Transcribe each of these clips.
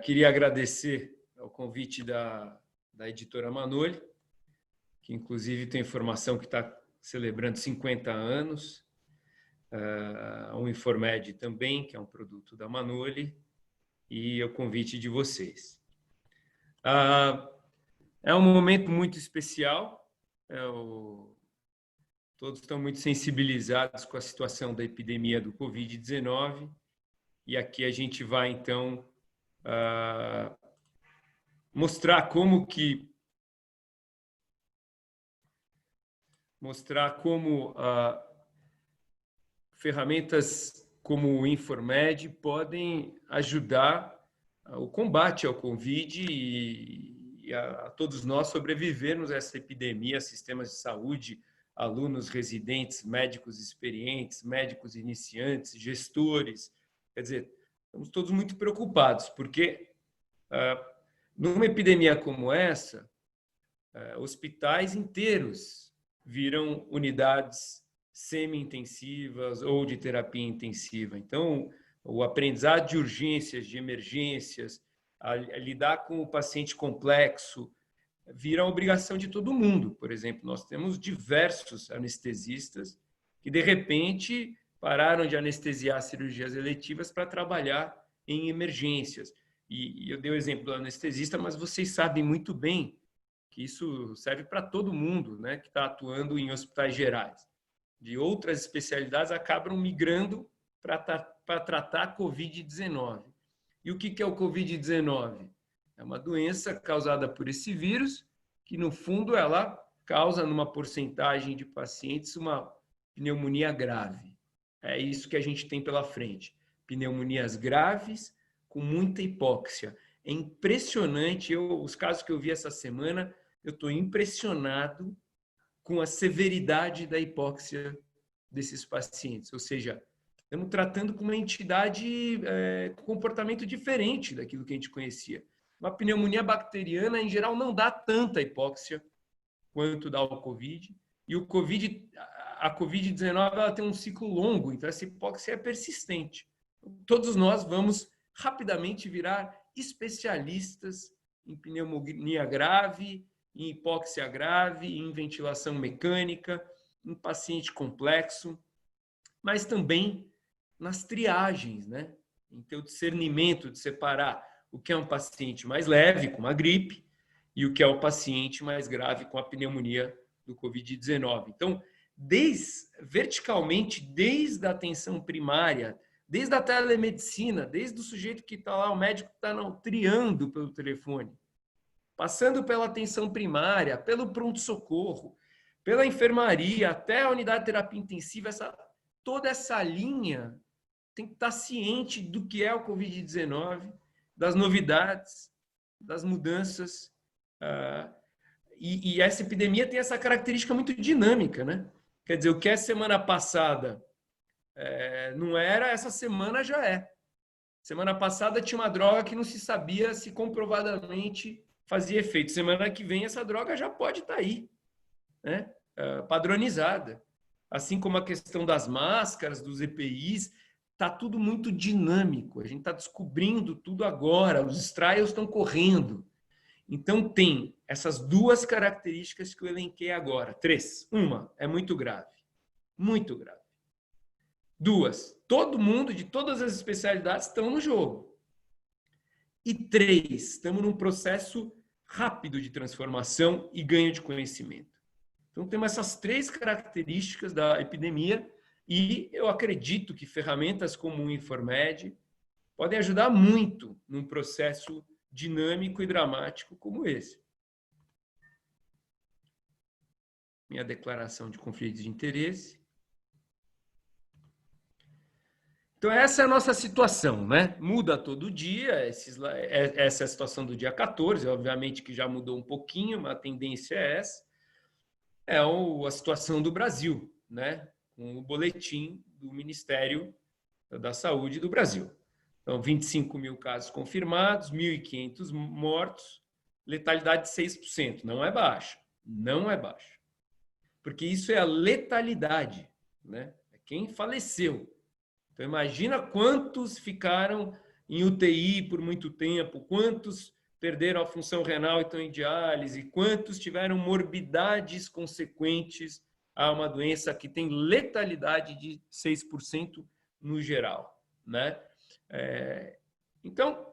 Queria agradecer ao convite da editora Manoli, que inclusive tem informação que está celebrando 50 anos, ao Informed também, que é um produto da Manoli, e o convite de vocês. É um momento muito especial, todos estão muito sensibilizados com a situação da epidemia do Covid-19, e aqui a gente vai, então, mostrar como ferramentas como o Informed podem ajudar o combate ao Covid e a todos nós sobrevivermos a essa epidemia, sistemas de saúde, alunos, residentes, médicos experientes, médicos iniciantes, gestores. Quer dizer, estamos todos muito preocupados, porque numa epidemia como essa, hospitais inteiros viram unidades semi-intensivas ou de terapia intensiva. Então, o aprendizado de urgências, de emergências, a lidar com o paciente complexo, vira obrigação de todo mundo. Por exemplo, nós temos diversos anestesistas que, de repente, pararam de anestesiar cirurgias eletivas para trabalhar em emergências. E eu dei o exemplo do anestesista, mas vocês sabem muito bem que isso serve para todo mundo, né, que está atuando em hospitais gerais. De outras especialidades acabam migrando para tratar a Covid-19. E o que é o Covid-19? É uma doença causada por esse vírus, que, no fundo, ela causa, numa porcentagem de pacientes, uma pneumonia grave. É isso que a gente tem pela frente. Pneumonias graves com muita hipóxia. É impressionante, os casos que eu vi essa semana, eu estou impressionado com a severidade da hipóxia desses pacientes. Ou seja, estamos tratando com uma entidade com comportamento diferente daquilo que a gente conhecia. Uma pneumonia bacteriana, em geral, não dá tanta hipóxia quanto dá o Covid. E a Covid-19 ela tem um ciclo longo, então essa hipóxia é persistente. Todos nós vamos rapidamente virar especialistas em pneumonia grave, em hipóxia grave, em ventilação mecânica, em paciente complexo, mas também nas triagens, né? Em ter o discernimento de separar o que é um paciente mais leve, com uma gripe, e o que é o paciente mais grave com a pneumonia do Covid-19. Então, verticalmente, desde a atenção primária, desde a telemedicina, desde o sujeito que está lá, o médico que está triando pelo telefone, passando pela atenção primária, pelo pronto-socorro, pela enfermaria, até a unidade de terapia intensiva, toda essa linha tem que estar ciente do que é o Covid-19, das novidades, das mudanças. E essa epidemia tem essa característica muito dinâmica, né? Quer dizer, o que é semana passada não era, essa semana já é. Semana passada tinha uma droga que não se sabia se comprovadamente fazia efeito. Semana que vem essa droga já pode estar aí, né? Padronizada. Assim como a questão das máscaras, dos EPIs, está tudo muito dinâmico. A gente está descobrindo tudo agora, os trials estão correndo. Então, tem essas duas características que eu elenquei agora. 3. Uma, é muito grave. Muito grave. 2, todo mundo, de todas as especialidades, estão no jogo. E 3, estamos num processo rápido de transformação e ganho de conhecimento. Então, temos essas 3 características da epidemia e eu acredito que ferramentas como o Informed podem ajudar muito num processo dinâmico e dramático como esse. Minha declaração de conflito de interesse. Então, essa é a nossa situação, né? Muda todo dia, essa é a situação do dia 14, obviamente que já mudou um pouquinho, mas a tendência é essa. É a situação do Brasil, né? Com o boletim do Ministério da Saúde do Brasil. Então, 25 mil casos confirmados, 1.500 mortos, letalidade de 6%. Não é baixa, não é baixa. Porque isso é a letalidade, né? É quem faleceu. Então, imagina quantos ficaram em UTI por muito tempo, quantos perderam a função renal e estão em diálise, quantos tiveram morbidades consequentes a uma doença que tem letalidade de 6% no geral, né? Então,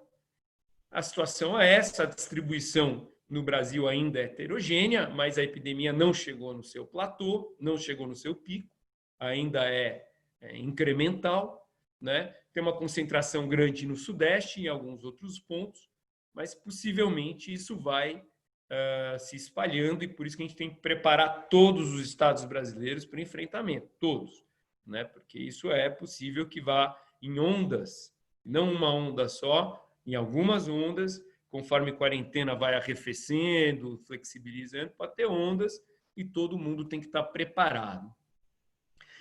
a situação é essa, a distribuição no Brasil ainda é heterogênea, mas a epidemia não chegou no seu platô, não chegou no seu pico, ainda é incremental, né? Tem uma concentração grande no Sudeste e em alguns outros pontos, mas possivelmente isso vai se espalhando, e por isso que a gente tem que preparar todos os estados brasileiros para o enfrentamento, todos, né? Porque isso é possível que vá em ondas, não uma onda só, em algumas ondas, conforme a quarentena vai arrefecendo, flexibilizando, pode ter ondas e todo mundo tem que estar preparado.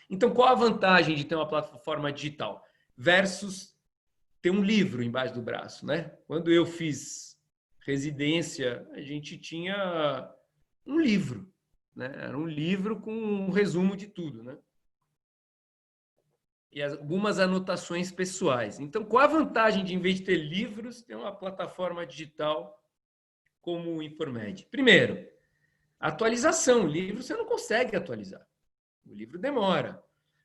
Então, qual a vantagem de ter uma plataforma digital versus ter um livro embaixo do braço, né? Quando eu fiz residência, a gente tinha um livro, né? Era um livro com um resumo de tudo, né? E algumas anotações pessoais. Então, qual a vantagem de, em vez de ter livros, ter uma plataforma digital como o Informed? Primeiro, atualização. O livro você não consegue atualizar. O livro demora.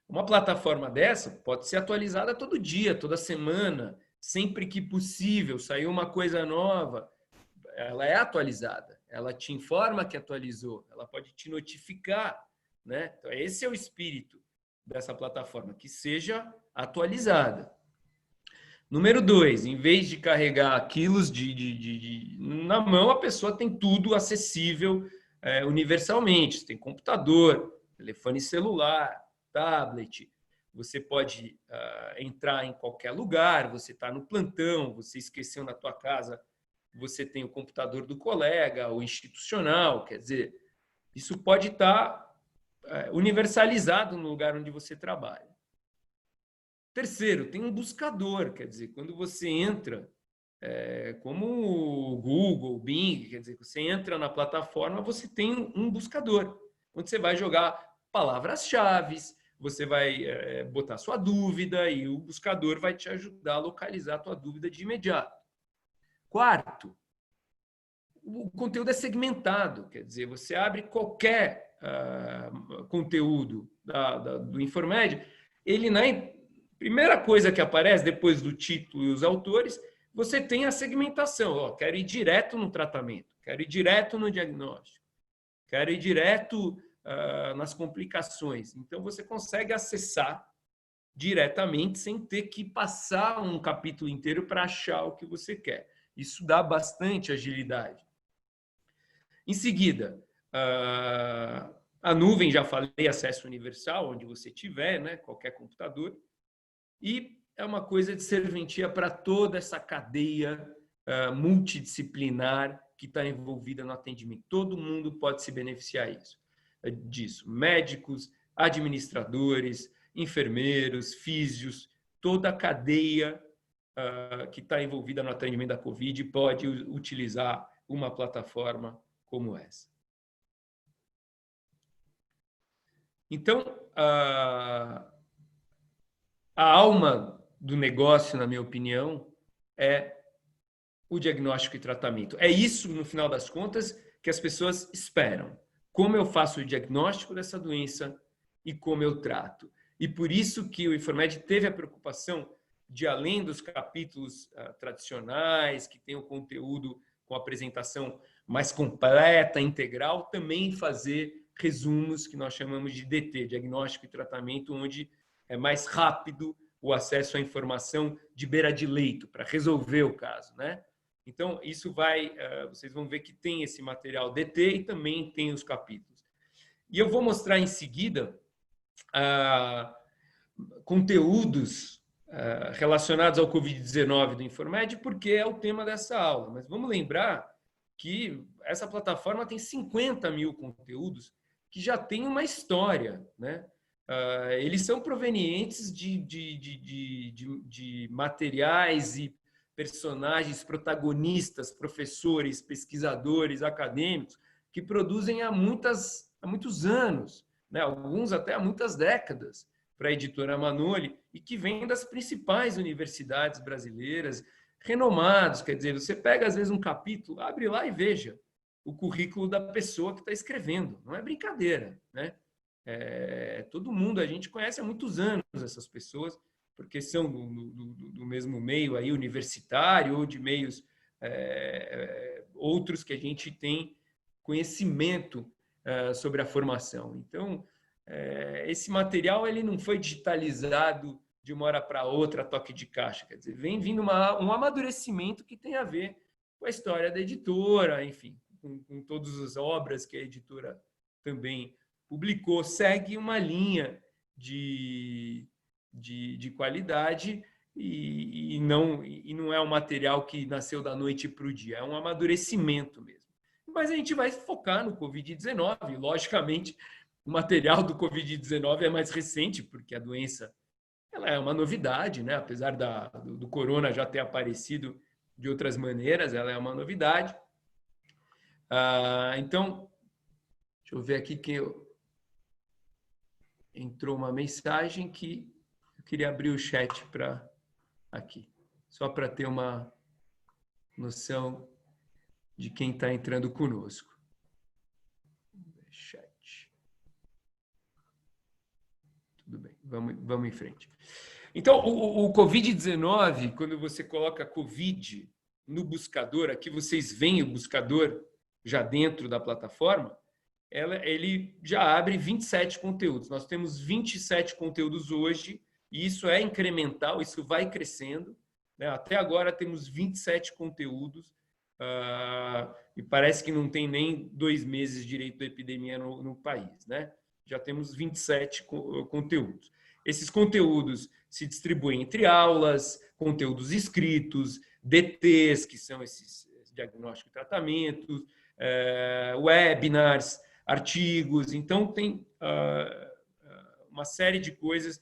Uma plataforma dessa pode ser atualizada todo dia, toda semana, sempre que possível. Saiu uma coisa nova, ela é atualizada. Ela te informa que atualizou. Ela pode te notificar, né? Então, esse é o espírito dessa plataforma, que seja atualizada. Número 2, em vez de carregar quilos na mão, a pessoa tem tudo acessível universalmente. Você tem computador, telefone celular, tablet, você pode entrar em qualquer lugar, você está no plantão, você esqueceu na tua casa, você tem o computador do colega, o institucional, quer dizer, isso pode estar universalizado no lugar onde você trabalha. Terceiro, tem um buscador, quer dizer, quando você entra, como o Google, o Bing, quer dizer, você entra na plataforma, você tem um buscador, onde você vai jogar palavras-chave, você vai botar sua dúvida e o buscador vai te ajudar a localizar a tua dúvida de imediato. Quarto, o conteúdo é segmentado, quer dizer, você abre qualquer conteúdo do Informed, ele na primeira coisa que aparece depois do título e os autores, você tem a segmentação. Quero ir direto no tratamento, quero ir direto no diagnóstico, quero ir direto nas complicações. Então, você consegue acessar diretamente sem ter que passar um capítulo inteiro para achar o que você quer. Isso dá bastante agilidade. Em seguida, a nuvem, já falei, acesso universal, onde você tiver, né, qualquer computador. E é uma coisa de serventia para toda essa cadeia multidisciplinar que está envolvida no atendimento. Todo mundo pode se beneficiar disso. Médicos, administradores, enfermeiros, físios, toda a cadeia que está envolvida no atendimento da Covid pode utilizar uma plataforma como essa. Então, a alma do negócio, na minha opinião, é o diagnóstico e tratamento. É isso, no final das contas, que as pessoas esperam. Como eu faço o diagnóstico dessa doença e como eu trato. E por isso que o Informed teve a preocupação de, além dos capítulos tradicionais, que tem o conteúdo com apresentação mais completa, integral, também fazer resumos que nós chamamos de DT, diagnóstico e tratamento, onde é mais rápido o acesso à informação de beira de leito, para resolver o caso, né? Então, isso vocês vão ver que tem esse material DT e também tem os capítulos. E eu vou mostrar em seguida conteúdos relacionados ao Covid-19 do Informed, porque é o tema dessa aula. Mas vamos lembrar que essa plataforma tem 50 mil conteúdos que já tem uma história, né? Eles são provenientes de materiais e personagens protagonistas, professores, pesquisadores, acadêmicos, que produzem há muitos anos, né? Alguns até há muitas décadas, para a editora Manoli e que vem das principais universidades brasileiras, renomados. Quer dizer, você pega às vezes um capítulo, abre lá e veja o currículo da pessoa que está escrevendo. Não é brincadeira, né? Todo mundo, a gente conhece há muitos anos essas pessoas, porque são do mesmo meio aí universitário ou de meios outros que a gente tem conhecimento sobre a formação. Então, esse material ele não foi digitalizado de uma hora para outra a toque de caixa, quer dizer, vem vindo um amadurecimento que tem a ver com a história da editora, enfim, com todas as obras que a editora também publicou, segue uma linha de qualidade e não é um material que nasceu da noite para o dia, é um amadurecimento mesmo. Mas a gente vai focar no Covid-19, logicamente, o material do Covid-19 é mais recente, porque a doença ela é uma novidade, né? Apesar do corona já ter aparecido de outras maneiras, ela é uma novidade. Então, deixa eu ver aqui que entrou uma mensagem que eu queria abrir o chat para aqui, só para ter uma noção de quem está entrando conosco. Chat. Tudo bem, vamos em frente. Então, o Covid-19, quando você coloca Covid no buscador, aqui vocês veem o buscador já dentro da plataforma, ele já abre 27 conteúdos. Nós temos 27 conteúdos hoje, e isso é incremental, isso vai crescendo, né? Até agora temos 27 conteúdos, e parece que não tem nem 2 meses direito da epidemia no país, né? Já temos 27 conteúdos. Esses conteúdos se distribuem entre aulas, conteúdos escritos, DTs, que são esses diagnóstico e tratamento, webinars, artigos. Então, tem uma série de coisas.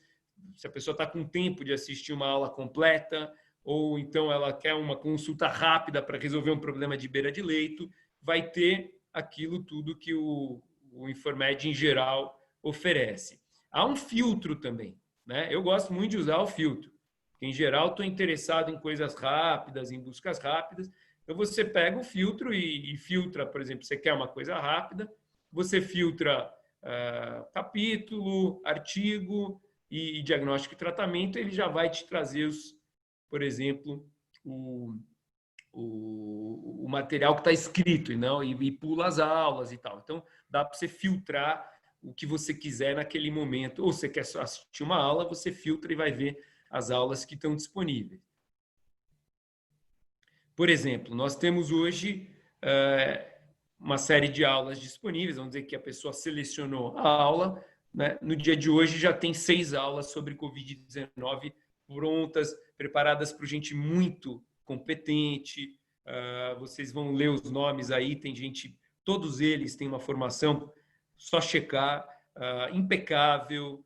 Se a pessoa está com tempo de assistir uma aula completa, ou então ela quer uma consulta rápida para resolver um problema de beira de leito, vai ter aquilo tudo que o Informed, em geral, oferece. Há um filtro também, né? Eu gosto muito de usar o filtro. Em geral, estou interessado em coisas rápidas, em buscas rápidas. Então, você pega o filtro e filtra, por exemplo, você quer uma coisa rápida, você filtra capítulo, artigo e diagnóstico e tratamento, ele já vai te trazer, por exemplo, o material que está escrito e pula as aulas e tal. Então, dá para você filtrar o que você quiser naquele momento. Ou você quer só assistir uma aula, você filtra e vai ver as aulas que estão disponíveis. Por exemplo, nós temos hoje uma série de aulas disponíveis, vamos dizer que a pessoa selecionou a aula, né? No dia de hoje já tem 6 aulas sobre Covid-19 prontas, preparadas por gente muito competente. Vocês vão ler os nomes aí, tem gente, todos eles têm uma formação, só checar, impecável,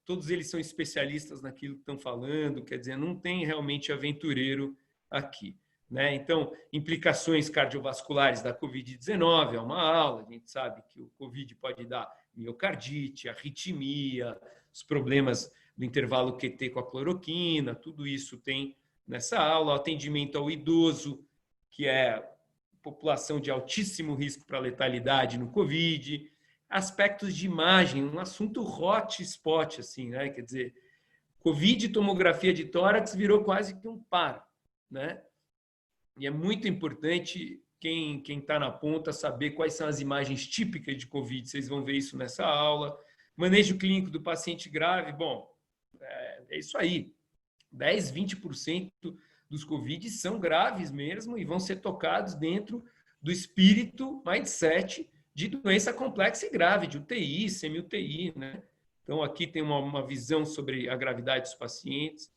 todos eles são especialistas naquilo que estão falando, quer dizer, não tem realmente aventureiro aqui, né? Então, implicações cardiovasculares da Covid-19 é uma aula, a gente sabe que o Covid pode dar miocardite, arritmia, os problemas do intervalo QT com a cloroquina, tudo isso tem nessa aula. O atendimento ao idoso, que é população de altíssimo risco para letalidade no Covid, aspectos de imagem, um assunto hotspot, assim, né? Quer dizer, Covid e tomografia de tórax virou quase que um par, né? E é muito importante quem está na ponta saber quais são as imagens típicas de Covid. Vocês vão ver isso nessa aula. Manejo clínico do paciente grave, bom, é isso aí. 10, 20% dos Covid são graves mesmo e vão ser tocados dentro do espírito mindset de doença complexa e grave, de UTI, semi-UTI, né? Então, aqui tem uma visão sobre a gravidade dos pacientes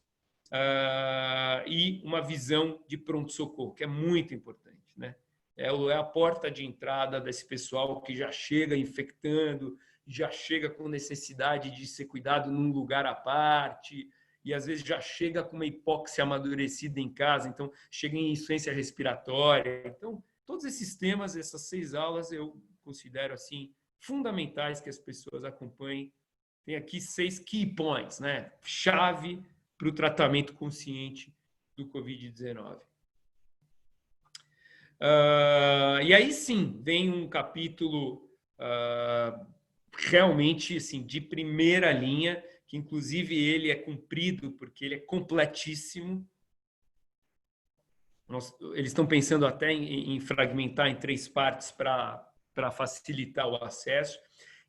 e uma visão de pronto-socorro, que é muito importante, né? É a porta de entrada desse pessoal que já chega infectando, já chega com necessidade de ser cuidado num lugar à parte, e às vezes já chega com uma hipóxia amadurecida em casa, então chega em insuficiência respiratória. Então, todos esses temas, essas 6 aulas, eu considero assim fundamentais que as pessoas acompanhem tem aqui 6 key points, né? Chave para o tratamento consciente do Covid-19. E aí sim, vem um capítulo realmente assim, de primeira linha, que inclusive ele é cumprido porque ele é completíssimo. Eles estão pensando até em fragmentar em 3 partes para facilitar o acesso.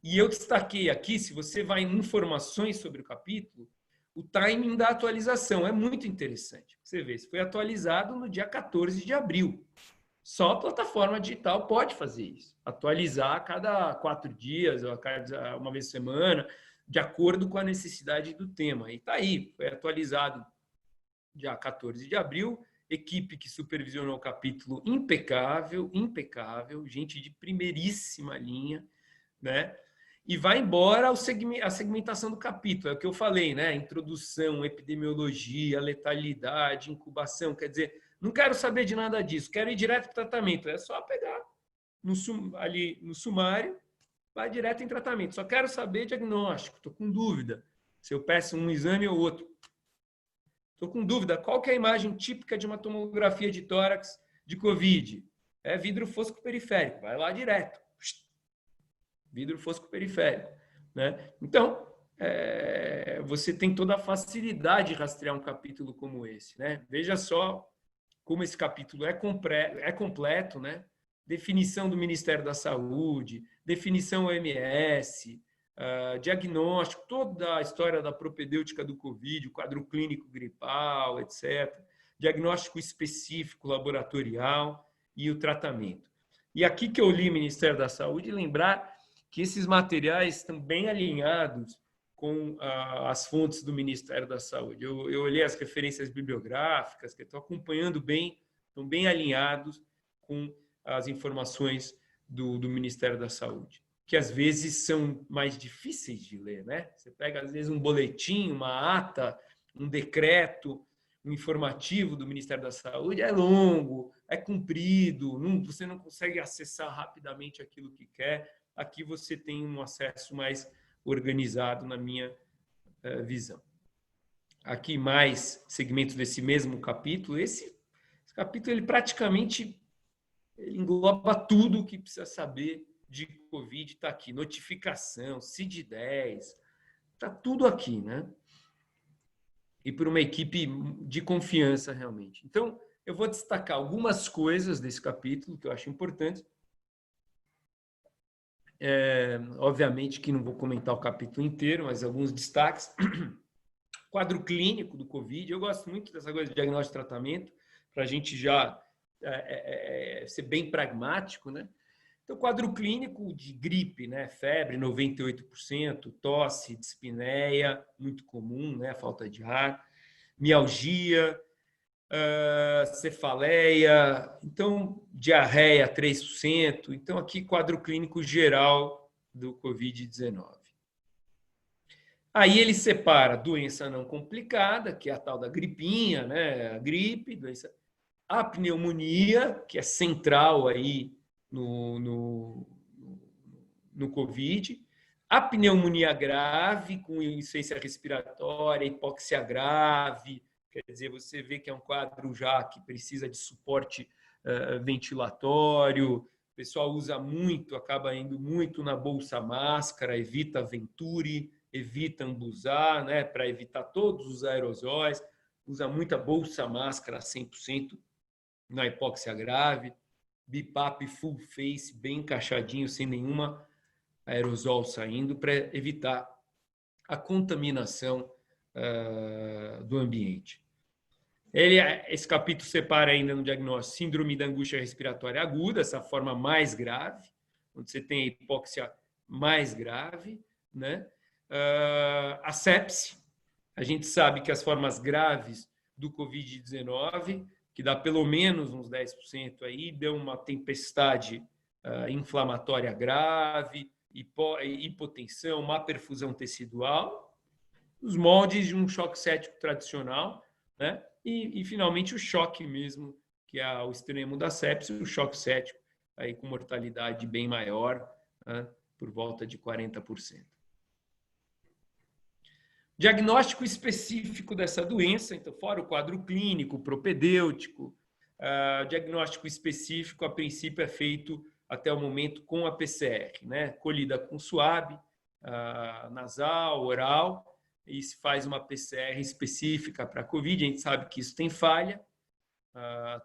E eu destaquei aqui, se você vai em informações sobre o capítulo, o timing da atualização é muito interessante. Você vê, isso foi atualizado no dia 14 de abril. Só a plataforma digital pode fazer isso. Atualizar a cada 4 dias, ou a cada uma vez por semana, de acordo com a necessidade do tema. E está aí, foi atualizado dia 14 de abril, equipe que supervisionou o capítulo impecável, impecável, gente de primeiríssima linha, né? E vai embora a segmentação do capítulo, é o que eu falei, né? Introdução, epidemiologia, letalidade, incubação, quer dizer, não quero saber de nada disso, quero ir direto para o tratamento, é só pegar ali no sumário, vai direto em tratamento, só quero saber diagnóstico, estou com dúvida, se eu peço um exame ou outro. Estou com dúvida, qual que é a imagem típica de uma tomografia de tórax de Covid? É vidro fosco periférico, vai lá direto. Vidro fosco periférico. Né? Então, você tem toda a facilidade de rastrear um capítulo como esse. Né? Veja só como esse capítulo é completo, né? Definição do Ministério da Saúde, definição OMS, diagnóstico, toda a história da propedêutica do Covid, o quadro clínico gripal, etc. Diagnóstico específico laboratorial e o tratamento. E aqui que eu li Ministério da Saúde, lembrar que esses materiais estão bem alinhados com as fontes do Ministério da Saúde. Eu olhei as referências bibliográficas, que estou acompanhando bem, estão bem alinhados com as informações do Ministério da Saúde, que às vezes são mais difíceis de ler, né? Você pega, às vezes, um boletim, uma ata, um decreto, um informativo do Ministério da Saúde, é longo, é comprido, você não consegue acessar rapidamente aquilo que quer. Aqui você tem um acesso mais organizado, na minha visão. Aqui mais segmentos desse mesmo capítulo. Esse capítulo, ele praticamente engloba tudo o que precisa saber de Covid, está aqui. Notificação, CID-10, está tudo aqui, né? E por uma equipe de confiança, realmente. Então, eu vou destacar algumas coisas desse capítulo que eu acho importantes. Obviamente que não vou comentar o capítulo inteiro, mas alguns destaques. Quadro clínico do Covid. Eu gosto muito dessa coisa de diagnóstico e tratamento, para a gente já ser bem pragmático, né? Então, quadro clínico de gripe, né? Febre, 98%, tosse, dispneia, muito comum, né? Falta de ar, mialgia, cefaleia, então, diarreia, 3%. Então, aqui, quadro clínico geral do Covid-19. Aí ele separa doença não complicada, que é a tal da gripinha, né? A gripe, a pneumonia, que é central aí no Covid, a pneumonia grave, com insuficiência respiratória, hipóxia grave, quer dizer, você vê que é um quadro já que precisa de suporte ventilatório, o pessoal usa muito, acaba indo muito na bolsa máscara, evita Venturi, evita ambusar, né, para evitar todos os aerosóis, usa muita bolsa máscara 100% na hipóxia grave, BIPAP full face, bem encaixadinho, sem nenhuma aerosol saindo, para evitar a contaminação do ambiente. Esse capítulo separa ainda no diagnóstico síndrome da angústia respiratória aguda, essa forma mais grave, onde você tem a hipóxia mais grave, né? A sepse, a gente sabe que as formas graves do Covid-19, que dá pelo menos uns 10% aí, dão uma tempestade inflamatória grave, hipotensão, má perfusão tecidual, os moldes de um choque séptico tradicional, né? E finalmente o choque mesmo, que é o extremo da sepse, o choque séptico, aí com mortalidade bem maior, né? Por volta de 40%. Diagnóstico específico dessa doença, então, fora o quadro clínico, propedêutico, diagnóstico específico, a princípio, é feito até o momento com a PCR, né? Colhida com suave, nasal, oral, e se faz uma PCR específica para a COVID. A gente sabe que isso tem falha.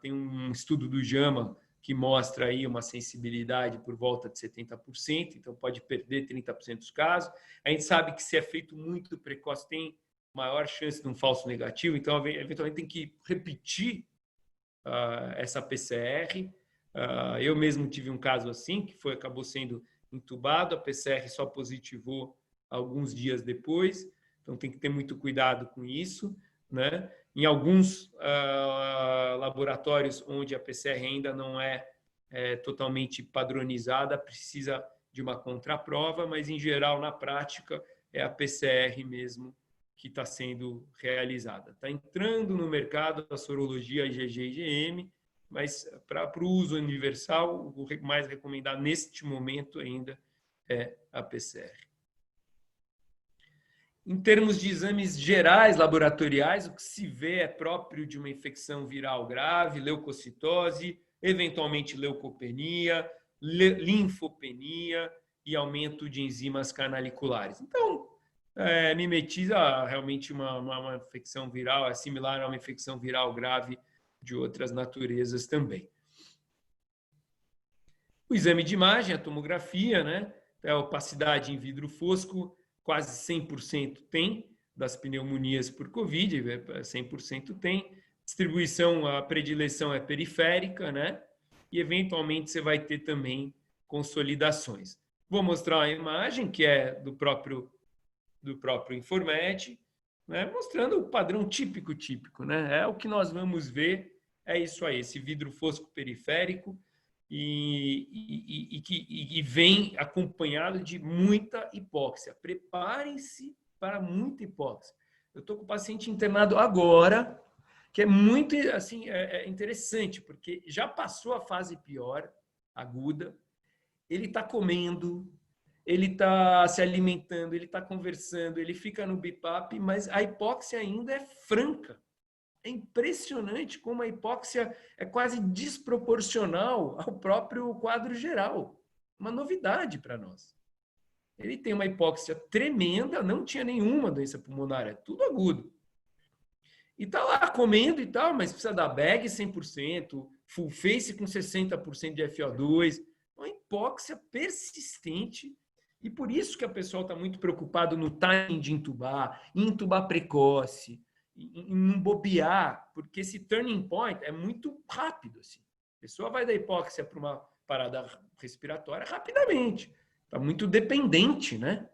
Tem um estudo do JAMA que mostra aí uma sensibilidade por volta de 70%, então pode perder 30% dos casos. A gente sabe que se é feito muito precoce, tem maior chance de um falso negativo, então eventualmente tem que repetir essa PCR. Eu mesmo tive um caso assim, que acabou sendo entubado, a PCR só positivou alguns dias depois, então tem que ter muito cuidado com isso, né? Em alguns laboratórios onde a PCR ainda não é totalmente padronizada, precisa de uma contraprova, mas em geral, na prática, é a PCR mesmo que está sendo realizada. Está entrando no mercado a sorologia IgG e IgM, mas para o uso universal, o mais recomendado neste momento ainda é a PCR. Em termos de exames gerais laboratoriais, o que se vê é próprio de uma infecção viral grave, leucocitose, eventualmente leucopenia, linfopenia e aumento de enzimas canaliculares. Então, mimetiza realmente uma infecção viral, é similar a uma infecção viral grave de outras naturezas também. O exame de imagem, a tomografia, né? A opacidade em vidro fosco, quase 100% tem, das pneumonias por Covid, 100% tem. Distribuição, a predileção é periférica, né? E eventualmente você vai ter também consolidações. Vou mostrar a imagem que é do próprio Informed, né? Mostrando o padrão típico, né? É o que nós vamos ver, é isso aí, esse vidro fosco periférico, e vem acompanhado de muita hipóxia. Preparem-se para muita hipóxia. Eu estou com o paciente internado agora, que é muito assim, interessante, porque já passou a fase pior, aguda, ele está comendo, ele está se alimentando, ele está conversando, ele fica no BIPAP, mas a hipóxia ainda é franca. É impressionante como a hipóxia é quase desproporcional ao próprio quadro geral. Uma novidade para nós. Ele tem uma hipóxia tremenda, não tinha nenhuma doença pulmonar, é tudo agudo. E está lá comendo e tal, mas precisa da bag 100%, full face com 60% de FO2, uma hipóxia persistente. E por isso que a pessoa está muito preocupada no timing de intubar precoce, em não bobear, porque esse turning point é muito rápido. Assim. A pessoa vai da hipóxia para uma parada respiratória rapidamente. Está muito dependente, né?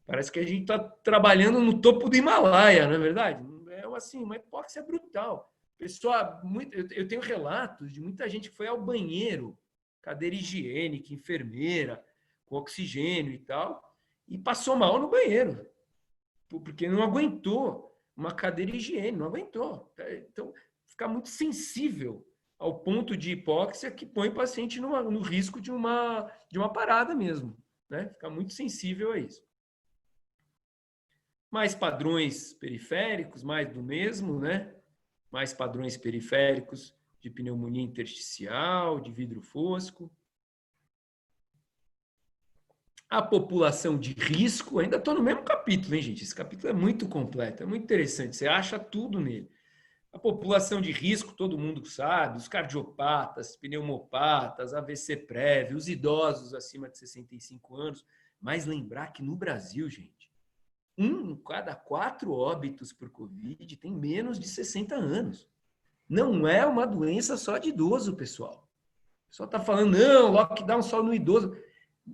Parece que a gente está trabalhando no topo do Himalaia, não é verdade? É assim, uma hipóxia brutal. Pessoa, eu tenho relatos de muita gente que foi ao banheiro, cadeira higiênica, enfermeira, com oxigênio e tal, e passou mal no banheiro, porque não aguentou uma cadeira higiênica, não aguentou. Então, fica muito sensível ao ponto de hipóxia que põe o paciente no risco de uma parada mesmo. Né? Fica muito sensível a isso. Mais padrões periféricos, mais do mesmo, né? Mais padrões periféricos de pneumonia intersticial, de vidro fosco. A população de risco, ainda estou no mesmo capítulo, hein, gente? Esse capítulo é muito completo, é muito interessante, você acha tudo nele. A população de risco, todo mundo sabe, os cardiopatas, pneumopatas, AVC prévio, os idosos acima de 65 anos, mas lembrar que no Brasil, gente, 1 em cada 4 óbitos por Covid tem menos de 60 anos. Não é uma doença só de idoso, pessoal. O pessoal está falando, não, lockdown só no idoso.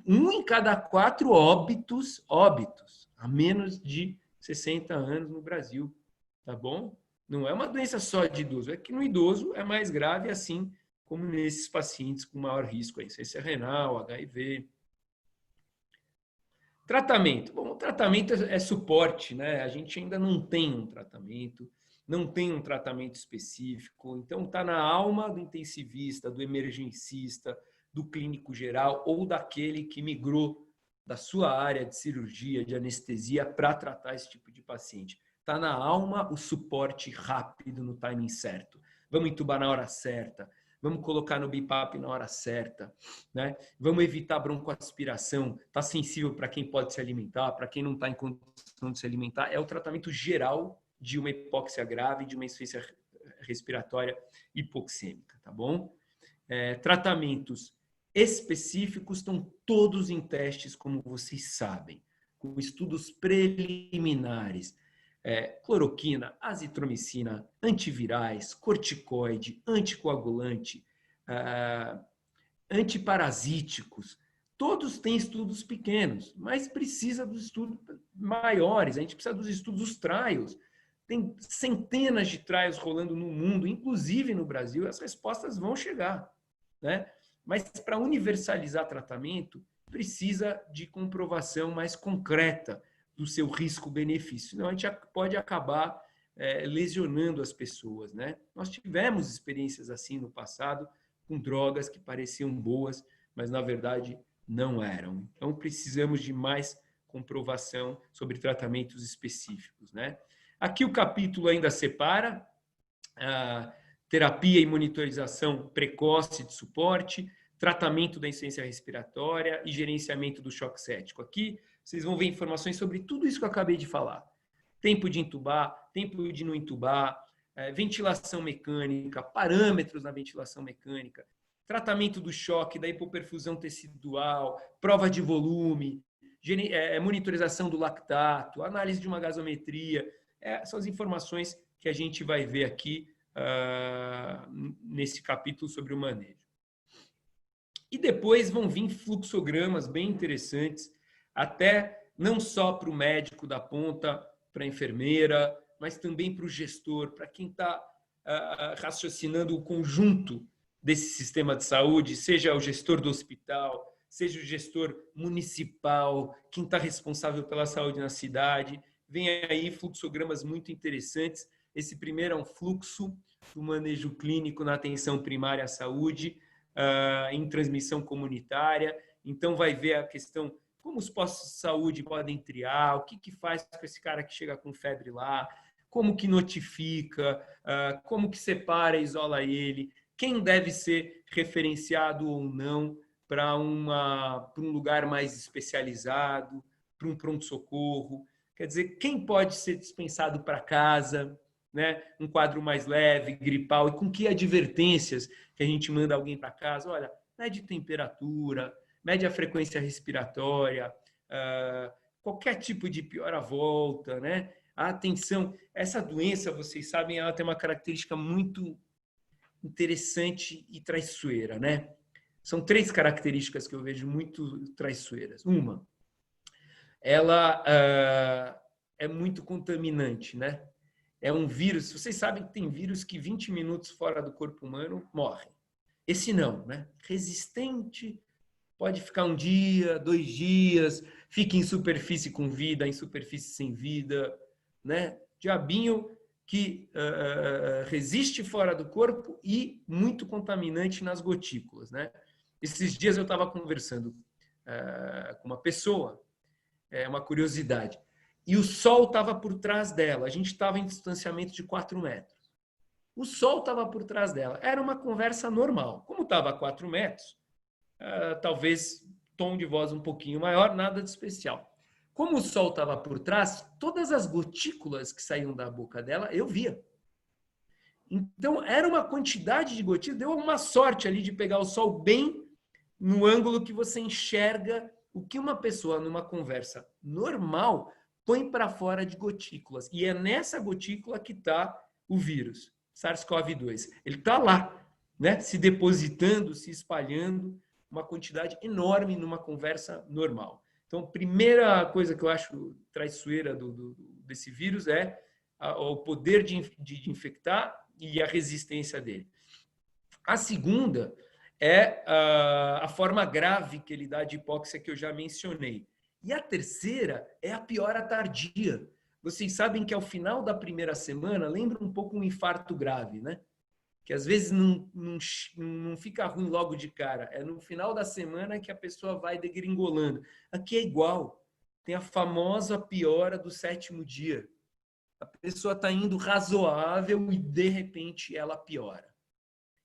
1 em cada 4 óbitos, a menos de 60 anos no Brasil, tá bom? Não é uma doença só de idoso, é que no idoso é mais grave, assim como nesses pacientes com maior risco, a insuficiência renal, HIV. Tratamento. Bom, o tratamento é suporte, né? A gente ainda não tem um tratamento, não tem um tratamento específico, então está na alma do intensivista, do emergencista, do clínico geral ou daquele que migrou da sua área de cirurgia, de anestesia, para tratar esse tipo de paciente. Está na alma o suporte rápido no timing certo. Vamos entubar na hora certa. Vamos colocar no BiPAP na hora certa, né? Vamos evitar broncoaspiração. Está sensível para quem pode se alimentar, para quem não está em condição de se alimentar. É o tratamento geral de uma hipóxia grave, de uma insuficiência respiratória hipoxêmica, tá bom? Tratamentos específicos estão todos em testes, como vocês sabem, com estudos preliminares. Cloroquina, azitromicina, antivirais, corticoide, anticoagulante, antiparasíticos. Todos têm estudos pequenos, mas precisa dos estudos maiores. A gente precisa dos estudos, dos trials. Tem centenas de trials rolando no mundo, inclusive no Brasil. As respostas vão chegar, né? Mas para universalizar tratamento, precisa de comprovação mais concreta do seu risco-benefício. Senão a gente pode acabar lesionando as pessoas, né? Nós tivemos experiências assim no passado, com drogas que pareciam boas, mas na verdade não eram. Então precisamos de mais comprovação sobre tratamentos específicos, né? Aqui o capítulo ainda separa a terapia e monitorização precoce de suporte, tratamento da insuficiência respiratória e gerenciamento do choque séptico. Aqui vocês vão ver informações sobre tudo isso que eu acabei de falar. Tempo de intubar, tempo de não intubar, ventilação mecânica, parâmetros na ventilação mecânica, tratamento do choque, da hipoperfusão tecidual, prova de volume, monitorização do lactato, análise de uma gasometria. São as informações que a gente vai ver aqui nesse capítulo sobre o manejo. E depois vão vir fluxogramas bem interessantes, até não só para o médico da ponta, para a enfermeira, mas também para o gestor, para quem está raciocinando o conjunto desse sistema de saúde, seja o gestor do hospital, seja o gestor municipal, quem está responsável pela saúde na cidade. Vem aí fluxogramas muito interessantes. Esse primeiro é um fluxo do manejo clínico na atenção primária à saúde, em transmissão comunitária. Então, vai ver a questão, como os postos de saúde podem triar, o que faz com esse cara que chega com febre lá, como que notifica, como que separa e isola ele, quem deve ser referenciado ou não para um lugar mais especializado, para um pronto-socorro. Quer dizer, quem pode ser dispensado para casa, né? Um quadro mais leve, gripal, e com que advertências que a gente manda alguém para casa? Olha, mede temperatura, mede a frequência respiratória, qualquer tipo de pior à volta, né? A atenção, essa doença, vocês sabem, ela tem uma característica muito interessante e traiçoeira, né? São 3 características que eu vejo muito traiçoeiras. Uma, ela é muito contaminante, né? É um vírus, vocês sabem que tem vírus que 20 minutos fora do corpo humano morrem. Esse não, né? Resistente, pode ficar 1 dia, 2 dias, fica em superfície com vida, em superfície sem vida, né? Diabinho que resiste fora do corpo e muito contaminante nas gotículas, né? Esses dias eu estava conversando com uma pessoa, uma curiosidade, e o sol estava por trás dela. A gente estava em distanciamento de 4 metros. O sol estava por trás dela. Era uma conversa normal. Como estava a 4 metros, talvez tom de voz um pouquinho maior, nada de especial. Como o sol estava por trás, todas as gotículas que saíam da boca dela, eu via. Então, era uma quantidade de gotículas, deu uma sorte ali de pegar o sol bem no ângulo que você enxerga o que uma pessoa, numa conversa normal, põe para fora de gotículas. E é nessa gotícula que está o vírus, SARS-CoV-2. Ele está lá, né? Se depositando, se espalhando, uma quantidade enorme numa conversa normal. Então, a primeira coisa que eu acho traiçoeira desse vírus é o poder de infectar e a resistência dele. A segunda é a forma grave que ele dá de hipóxia que eu já mencionei. E a terceira é a piora tardia. Vocês sabem que ao final da primeira semana, lembra um pouco um infarto grave, né? que às vezes não fica ruim logo de cara. É no final da semana que a pessoa vai degringolando. Aqui é igual. Tem a famosa piora do 7º dia. A pessoa está indo razoável e, de repente, ela piora.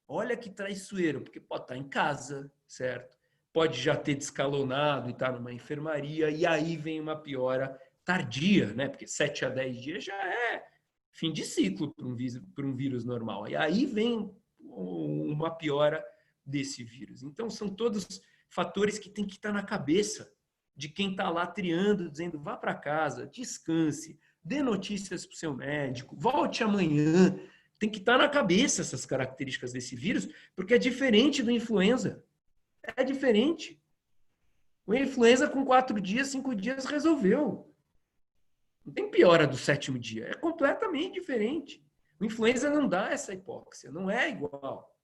Olha que traiçoeiro, porque pode estar em casa, certo? Pode já ter descalonado e estar numa enfermaria, e aí vem uma piora tardia, né? Porque 7 a 10 dias já é fim de ciclo para um vírus normal. E aí vem uma piora desse vírus. Então, são todos fatores que tem que estar na cabeça de quem está lá triando, dizendo vá para casa, descanse, dê notícias para o seu médico, volte amanhã. Tem que estar na cabeça essas características desse vírus, porque é diferente do influenza. É diferente. O influenza, com 4 dias, 5 dias, resolveu. Não tem piora do 7º dia. É completamente diferente. O influenza não dá essa hipóxia. Não é igual.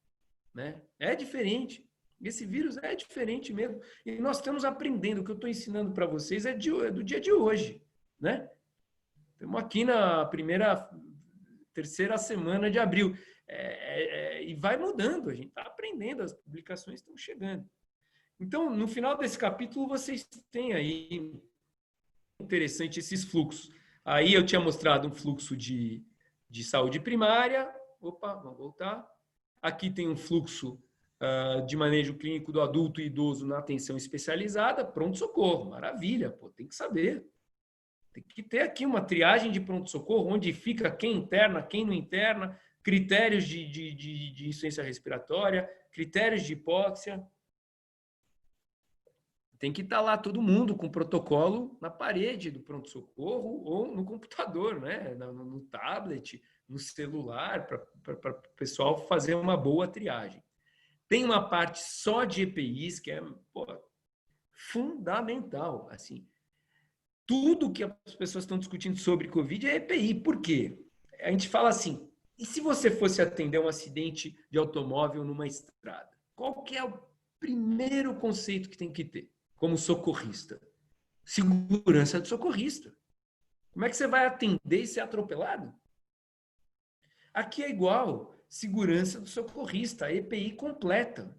Né? É diferente. Esse vírus é diferente mesmo. E nós estamos aprendendo. O que eu estou ensinando para vocês é do dia de hoje. Né? Estamos aqui na terceira semana de abril. E vai mudando. A gente está aprendendo. As publicações estão chegando. Então, no final desse capítulo, vocês têm aí interessante esses fluxos. Aí eu tinha mostrado um fluxo de saúde primária. Opa, vamos voltar. Aqui tem um fluxo de manejo clínico do adulto e idoso na atenção especializada. Pronto-socorro, maravilha, pô, tem que saber. Tem que ter aqui uma triagem de pronto-socorro, onde fica quem interna, quem não interna, critérios de insuficiência respiratória, critérios de hipóxia. Tem que estar lá todo mundo com protocolo na parede do pronto-socorro ou no computador, né? no tablet, no celular, para o pessoal fazer uma boa triagem. Tem uma parte só de EPIs que é fundamental. Assim, tudo que as pessoas estão discutindo sobre Covid é EPI. Por quê? A gente fala assim, e se você fosse atender um acidente de automóvel numa estrada? Qual que é o primeiro conceito que tem que ter? Como socorrista. Segurança do socorrista. Como é que você vai atender e ser atropelado? Aqui é igual. Segurança do socorrista. EPI completa.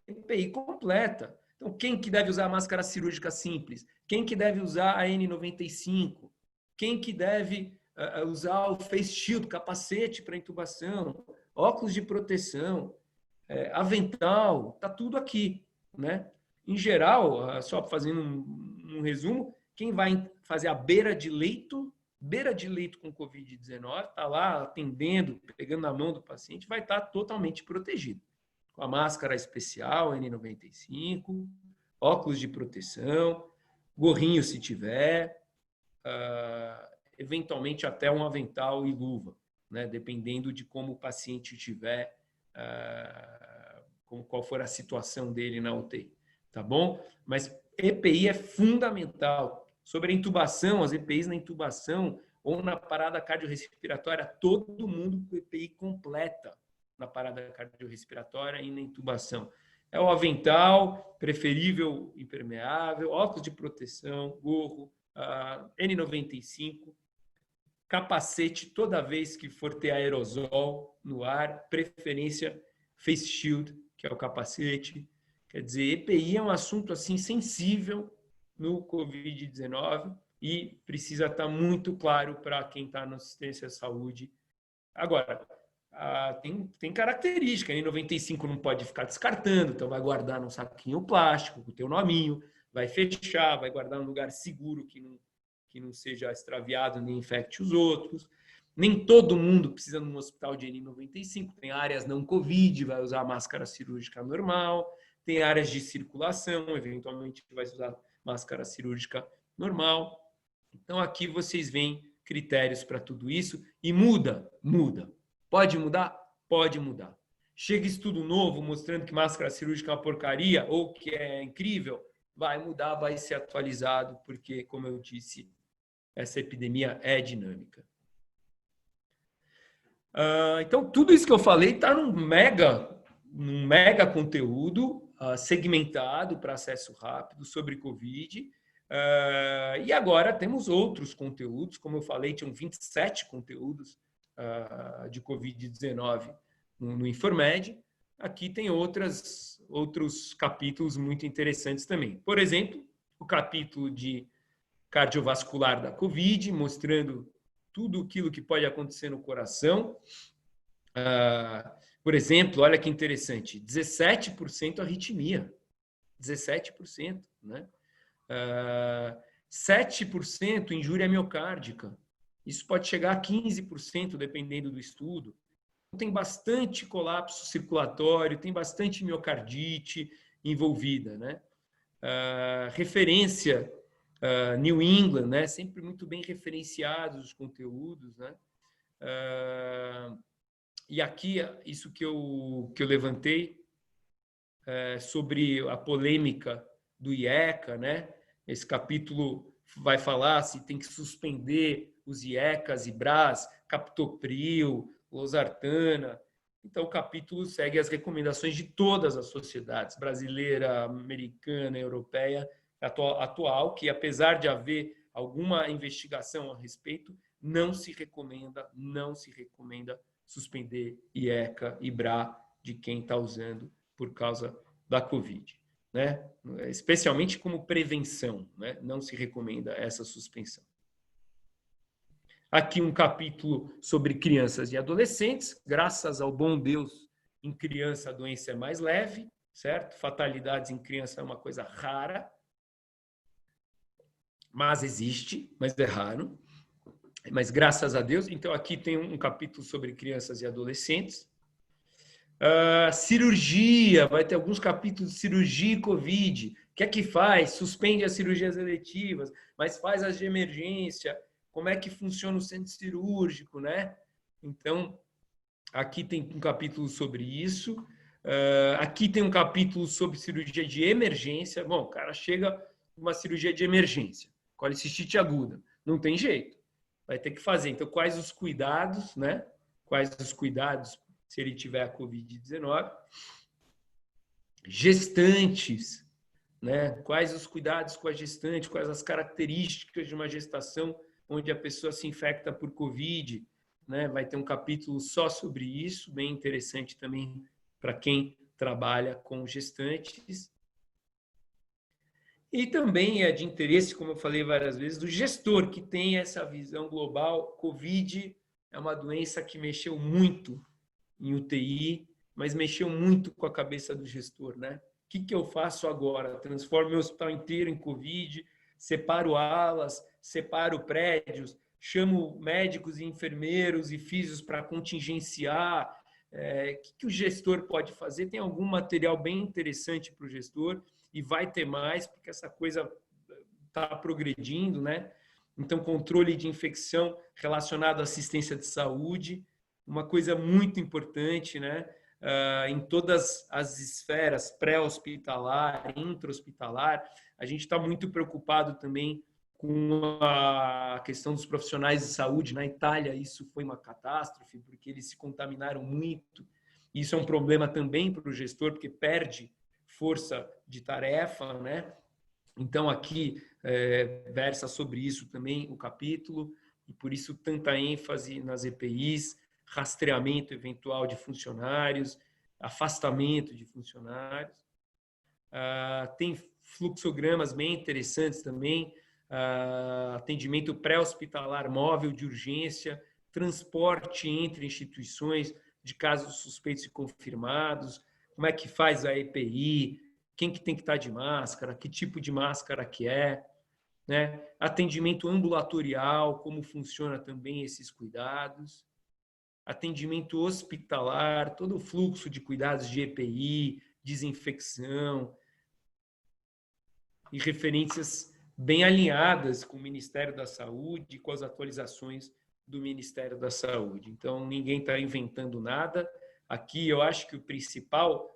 EPI completa. Então, quem que deve usar a máscara cirúrgica simples? Quem que deve usar a N95? Quem que deve usar o face shield, capacete para intubação? Óculos de proteção? Avental? Está tudo aqui, né? Em geral, só fazendo um resumo, quem vai fazer a beira de leito com Covid-19, está lá atendendo, pegando na mão do paciente, vai estar totalmente protegido. Com a máscara especial, N95, óculos de proteção, gorrinho se tiver, eventualmente até um avental e luva, né? Dependendo de como o paciente tiver, qual for a situação dele na UTI. Tá bom? Mas EPI é fundamental. Sobre a intubação, as EPIs na intubação ou na parada cardiorrespiratória, todo mundo com EPI completa na parada cardiorrespiratória e na intubação. É o avental, preferível impermeável, óculos de proteção, gorro, N95, capacete toda vez que for ter aerosol no ar, preferência face shield, que é o capacete. Quer dizer, EPI é um assunto assim sensível no Covid-19 e precisa estar muito claro para quem está na assistência à saúde. Agora, tem característica, a N95 não pode ficar descartando, então vai guardar num saquinho plástico com o teu nominho, vai fechar, vai guardar num lugar seguro que não seja extraviado nem infecte os outros. Nem todo mundo precisa num hospital de N95, tem áreas não Covid, vai usar a máscara cirúrgica normal, tem áreas de circulação, eventualmente vai usar máscara cirúrgica normal. Então, aqui vocês veem critérios para tudo isso e muda. Pode mudar? Pode mudar. Chega estudo novo mostrando que máscara cirúrgica é uma porcaria ou que é incrível, vai mudar, vai ser atualizado, porque, como eu disse, essa epidemia é dinâmica. Então, tudo isso que eu falei está num mega conteúdo segmentado para acesso rápido sobre Covid. E agora temos outros conteúdos, como eu falei, tinham 27 conteúdos de Covid-19 no Informed. Aqui tem outros capítulos muito interessantes também. Por exemplo, o capítulo de cardiovascular da COVID, mostrando tudo aquilo que pode acontecer no coração. Por exemplo, olha que interessante, 17% arritmia. 17%, né? 7% injúria miocárdica. Isso pode chegar a 15%, dependendo do estudo. Tem bastante colapso circulatório, tem bastante miocardite envolvida, né? Referência New England, né? Sempre muito bem referenciados os conteúdos, né? E aqui, isso que eu levantei sobre a polêmica do IECA, né? Esse capítulo vai falar se tem que suspender os IECAs, IBRAs, captopril, losartana. Então, o capítulo segue as recomendações de todas as sociedades, brasileira, americana, europeia, atual, que apesar de haver alguma investigação a respeito, não se recomenda suspender IECA, IBRA de quem está usando por causa da Covid, né? Especialmente como prevenção, né? Não se recomenda essa suspensão. Aqui um capítulo sobre crianças e adolescentes. Graças ao bom Deus, em criança a doença é mais leve, certo? Fatalidades em criança é uma coisa rara, mas existe, mas é raro. Mas graças a Deus. Então aqui tem um capítulo sobre crianças e adolescentes. Cirurgia, vai ter alguns capítulos de cirurgia e Covid. O que é que faz? Suspende as cirurgias eletivas, mas faz as de emergência. Como é que funciona o centro cirúrgico, né? Então, aqui tem um capítulo sobre isso. Aqui tem um capítulo sobre cirurgia de emergência. Bom, o cara chega com uma cirurgia de emergência, colicistite aguda. Não tem jeito. Vai ter que fazer. Então, quais os cuidados, né? Quais os cuidados se ele tiver a Covid-19. Gestantes, né? Quais os cuidados com a gestante, quais as características de uma gestação onde a pessoa se infecta por Covid, né? Vai ter um capítulo só sobre isso, bem interessante também para quem trabalha com gestantes. E também é de interesse, como eu falei várias vezes, do gestor, que tem essa visão global. Covid é uma doença que mexeu muito em UTI, mas mexeu muito com a cabeça do gestor, né? O que eu faço agora? Transformo meu hospital inteiro em Covid, separo alas, separo prédios, chamo médicos e enfermeiros e físios para contingenciar. O que o gestor pode fazer? Tem algum material bem interessante para o gestor e vai ter mais, porque essa coisa está progredindo, né? Então, controle de infecção relacionado à assistência de saúde, uma coisa muito importante, né? Em todas as esferas, pré-hospitalar, intra-hospitalar, a gente está muito preocupado também com a questão dos profissionais de saúde. Na Itália, isso foi uma catástrofe, porque eles se contaminaram muito. Isso é um problema também para o gestor, porque perde força de tarefa, né? Então, aqui versa sobre isso também o capítulo, e por isso tanta ênfase nas EPIs, rastreamento eventual de funcionários, afastamento de funcionários. Tem fluxogramas bem interessantes também, atendimento pré-hospitalar móvel de urgência, transporte entre instituições de casos suspeitos e confirmados, como é que faz a EPI, quem que tem que estar de máscara, que tipo de máscara que é, né? Atendimento ambulatorial, como funciona também esses cuidados, atendimento hospitalar, todo o fluxo de cuidados de EPI, desinfecção, e referências bem alinhadas com o Ministério da Saúde e com as atualizações do Ministério da Saúde. Então, ninguém está inventando nada. Aqui, eu acho que o principal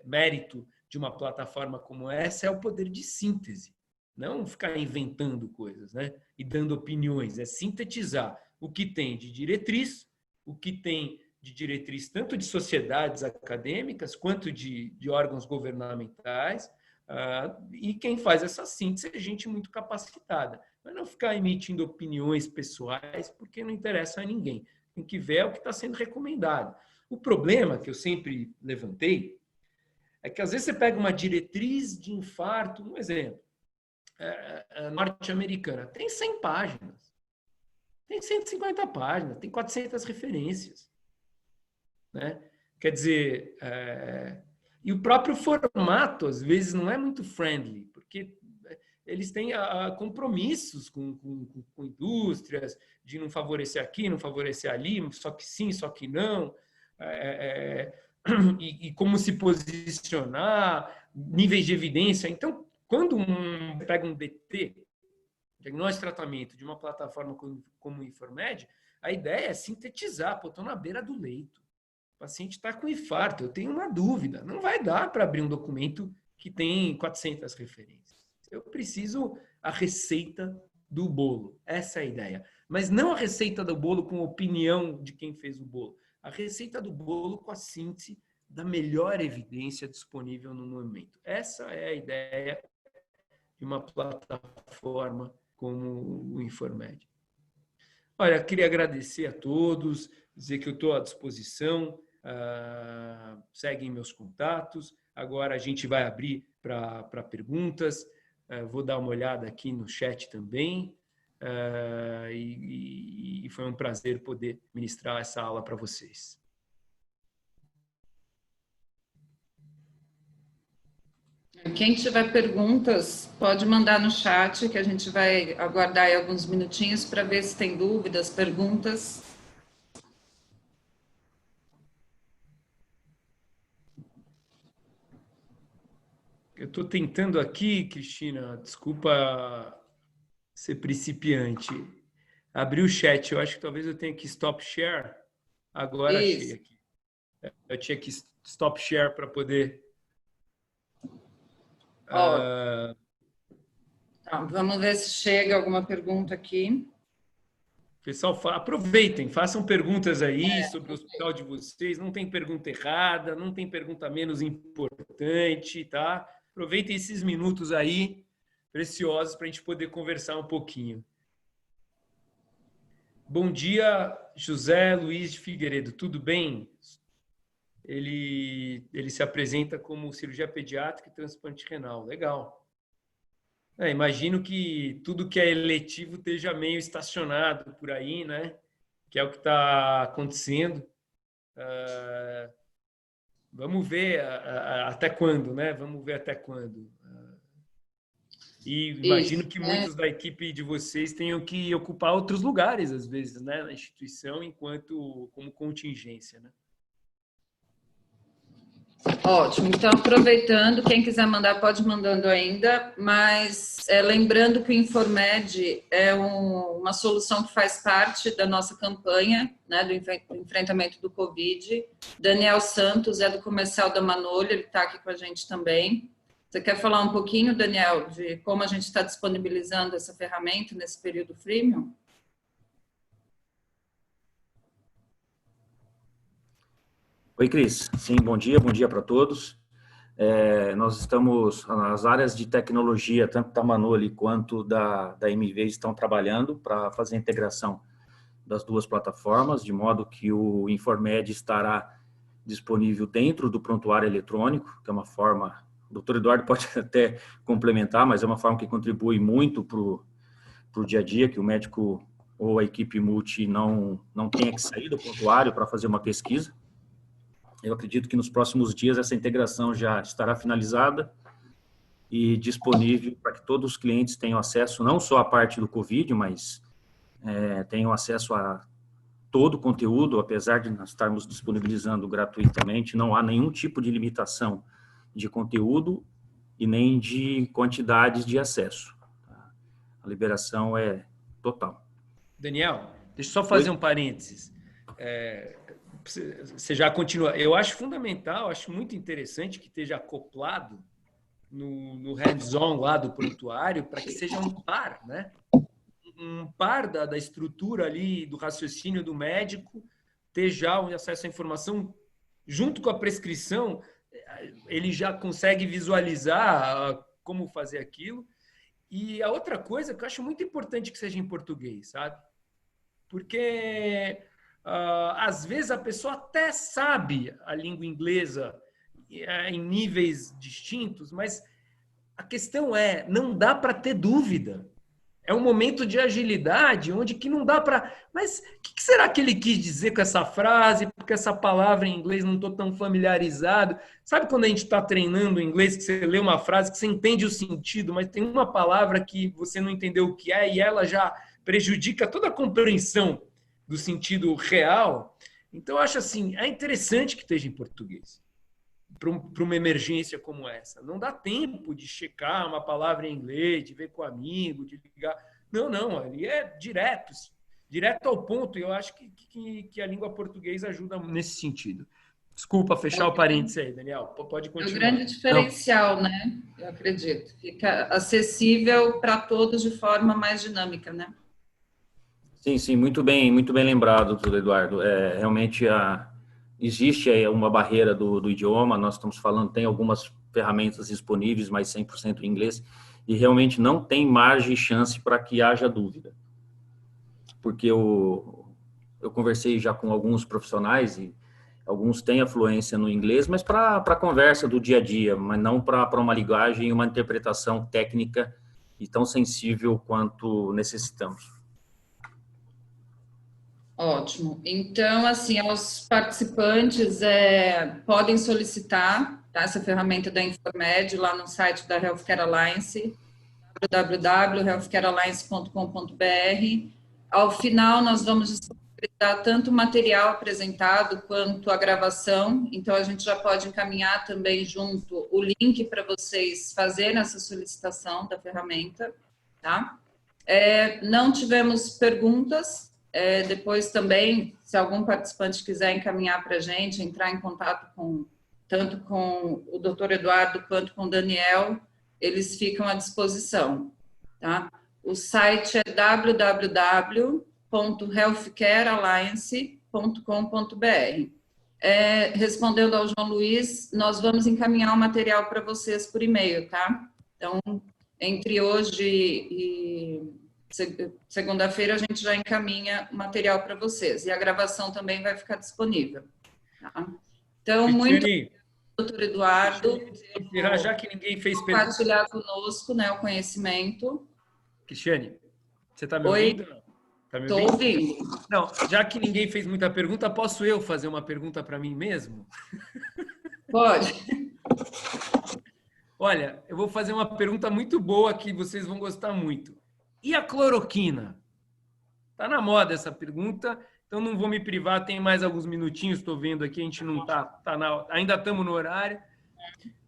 mérito de uma plataforma como essa é o poder de síntese, não ficar inventando coisas, né? E dando opiniões, é sintetizar o que tem de diretriz, o que tem de diretriz tanto de sociedades acadêmicas quanto de órgãos governamentais, e quem faz essa síntese é gente muito capacitada, mas não ficar emitindo opiniões pessoais porque não interessa a ninguém. tem que ver o que está sendo recomendado. O problema que eu sempre levantei é que às vezes você pega uma diretriz de infarto, um exemplo, norte-americana, tem 100 páginas, tem 150 páginas, tem 400 referências, né? Quer dizer, e o próprio formato, às vezes, não é muito friendly, porque eles têm compromissos com indústrias, de não favorecer aqui, não favorecer ali, só que sim, só que não, e como se posicionar, níveis de evidência. Então, quando pega um DT, diagnóstico e tratamento, de uma plataforma como o Informed, a ideia é sintetizar, estou na beira do leito. O paciente está com infarto, eu tenho uma dúvida. Não vai dar para abrir um documento que tem 400 referências. Eu preciso a receita do bolo. Essa é a ideia. Mas não a receita do bolo com opinião de quem fez o bolo. A receita do bolo com a síntese da melhor evidência disponível no momento. Essa é a ideia de uma plataforma como o Informed. Olha, queria agradecer a todos, dizer que eu estou à disposição, seguem meus contatos. Agora a gente vai abrir para perguntas. Vou dar uma olhada aqui no chat também. E foi um prazer poder ministrar essa aula para vocês. Quem tiver perguntas, pode mandar no chat, que a gente vai aguardar aí alguns minutinhos para ver se tem dúvidas, perguntas. Eu estou tentando aqui, Cristina, desculpa ser principiante, abrir o chat. Eu acho que talvez eu tenha que stop share. Agora achei aqui. Eu tinha que stop share para poder... Tá, vamos ver se chega alguma pergunta aqui. Pessoal, aproveitem, façam perguntas aí sobre o hospital de vocês. Não tem pergunta errada, não tem pergunta menos importante, tá? Aproveitem esses minutos aí, preciosos, para a gente poder conversar um pouquinho. Bom dia, José Luiz de Figueiredo, tudo bem? Ele se apresenta como cirurgia pediátrica e transplante renal. Legal. Imagino que tudo que é eletivo esteja meio estacionado por aí, né? Que é o que está acontecendo. Vamos ver até quando, né? Vamos ver até quando. E imagino que muitos da equipe de vocês tenham que ocupar outros lugares, às vezes, né? Na instituição, como contingência, né? Ótimo, então aproveitando, quem quiser mandar pode ir mandando ainda, mas lembrando que o Informed é uma solução que faz parte da nossa campanha, né, do enfrentamento do Covid. Daniel Santos é do comercial da Manolho, ele está aqui com a gente também. Você quer falar um pouquinho, Daniel, de como a gente está disponibilizando essa ferramenta nesse período freemium? Oi, Cris. Sim, bom dia para todos. Nós estamos, as áreas de tecnologia, tanto da Manoli quanto da MV, estão trabalhando para fazer a integração das duas plataformas, de modo que o Informed estará disponível dentro do prontuário eletrônico, que é uma forma, o doutor Eduardo pode até complementar, mas é uma forma que contribui muito para o dia a dia, que o médico ou a equipe multi não tenha que sair do prontuário para fazer uma pesquisa. Eu acredito que nos próximos dias essa integração já estará finalizada e disponível para que todos os clientes tenham acesso, não só à parte do Covid, mas tenham acesso a todo o conteúdo, apesar de nós estarmos disponibilizando gratuitamente, não há nenhum tipo de limitação de conteúdo e nem de quantidades de acesso. A liberação é total. Daniel, deixa eu só fazer um parênteses. Você já continua. Eu acho fundamental, acho muito interessante que esteja acoplado no hands-on lá do prontuário para que seja um par, né? Um par da estrutura ali, do raciocínio do médico, ter já o acesso à informação junto com a prescrição, ele já consegue visualizar como fazer aquilo. E a outra coisa que eu acho muito importante que seja em português, sabe? Porque Às vezes a pessoa até sabe a língua inglesa em níveis distintos, mas a questão é, não dá para ter dúvida. É um momento de agilidade, onde que não dá para... Mas o que será que ele quis dizer com essa frase? Porque essa palavra em inglês não estou tão familiarizado. Sabe quando a gente está treinando inglês, que você lê uma frase, que você entende o sentido, mas tem uma palavra que você não entendeu o que é e ela já prejudica toda a compreensão do sentido real? Então, eu acho assim, é interessante que esteja em português para uma emergência como essa. Não dá tempo de checar uma palavra em inglês, de ver com o amigo, de ligar. Não, ali é direto ao ponto. E eu acho que a língua portuguesa ajuda nesse sentido. Desculpa fechar o parênteses aí, Daniel. Pode continuar. É o grande diferencial, né? Eu acredito. Fica acessível para todos de forma mais dinâmica, né? Sim, muito bem lembrado, tudo, Eduardo. Realmente existe uma barreira do idioma, nós estamos falando, tem algumas ferramentas disponíveis, mas 100% em inglês, e realmente não tem margem e chance para que haja dúvida. Porque eu conversei já com alguns profissionais, e alguns têm a fluência no inglês, mas para a conversa do dia a dia, mas não para uma linguagem e uma interpretação técnica e tão sensível quanto necessitamos. Ótimo. Então, assim, os participantes podem solicitar, tá, essa ferramenta da Informed lá no site da Healthcare Alliance, www.healthcarealliance.com.br. Ao final, nós vamos disponibilizar tanto o material apresentado quanto a gravação, então a gente já pode encaminhar também junto o link para vocês fazerem essa solicitação da ferramenta, tá? Não tivemos perguntas. Depois também, se algum participante quiser encaminhar para a gente, entrar em contato tanto com o Dr. Eduardo quanto com o Daniel, eles ficam à disposição, tá? O site é www.healthcarealliance.com.br. Respondendo ao João Luiz, nós vamos encaminhar o material para vocês por e-mail, tá? Então, entre hoje e segunda-feira a gente já encaminha o material para vocês. E a gravação também vai ficar disponível. Tá? Então, muito obrigado, doutor Eduardo, já que ninguém fez compartilhar conosco, né, o conhecimento. Cristiane, você está me ouvindo? Estou ouvindo. Não, já que ninguém fez muita pergunta, posso eu fazer uma pergunta para mim mesmo? Pode. Olha, eu vou fazer uma pergunta muito boa que vocês vão gostar muito. E a cloroquina? Está na moda essa pergunta, então não vou me privar, tem mais alguns minutinhos, estou vendo aqui, a gente não ainda estamos no horário,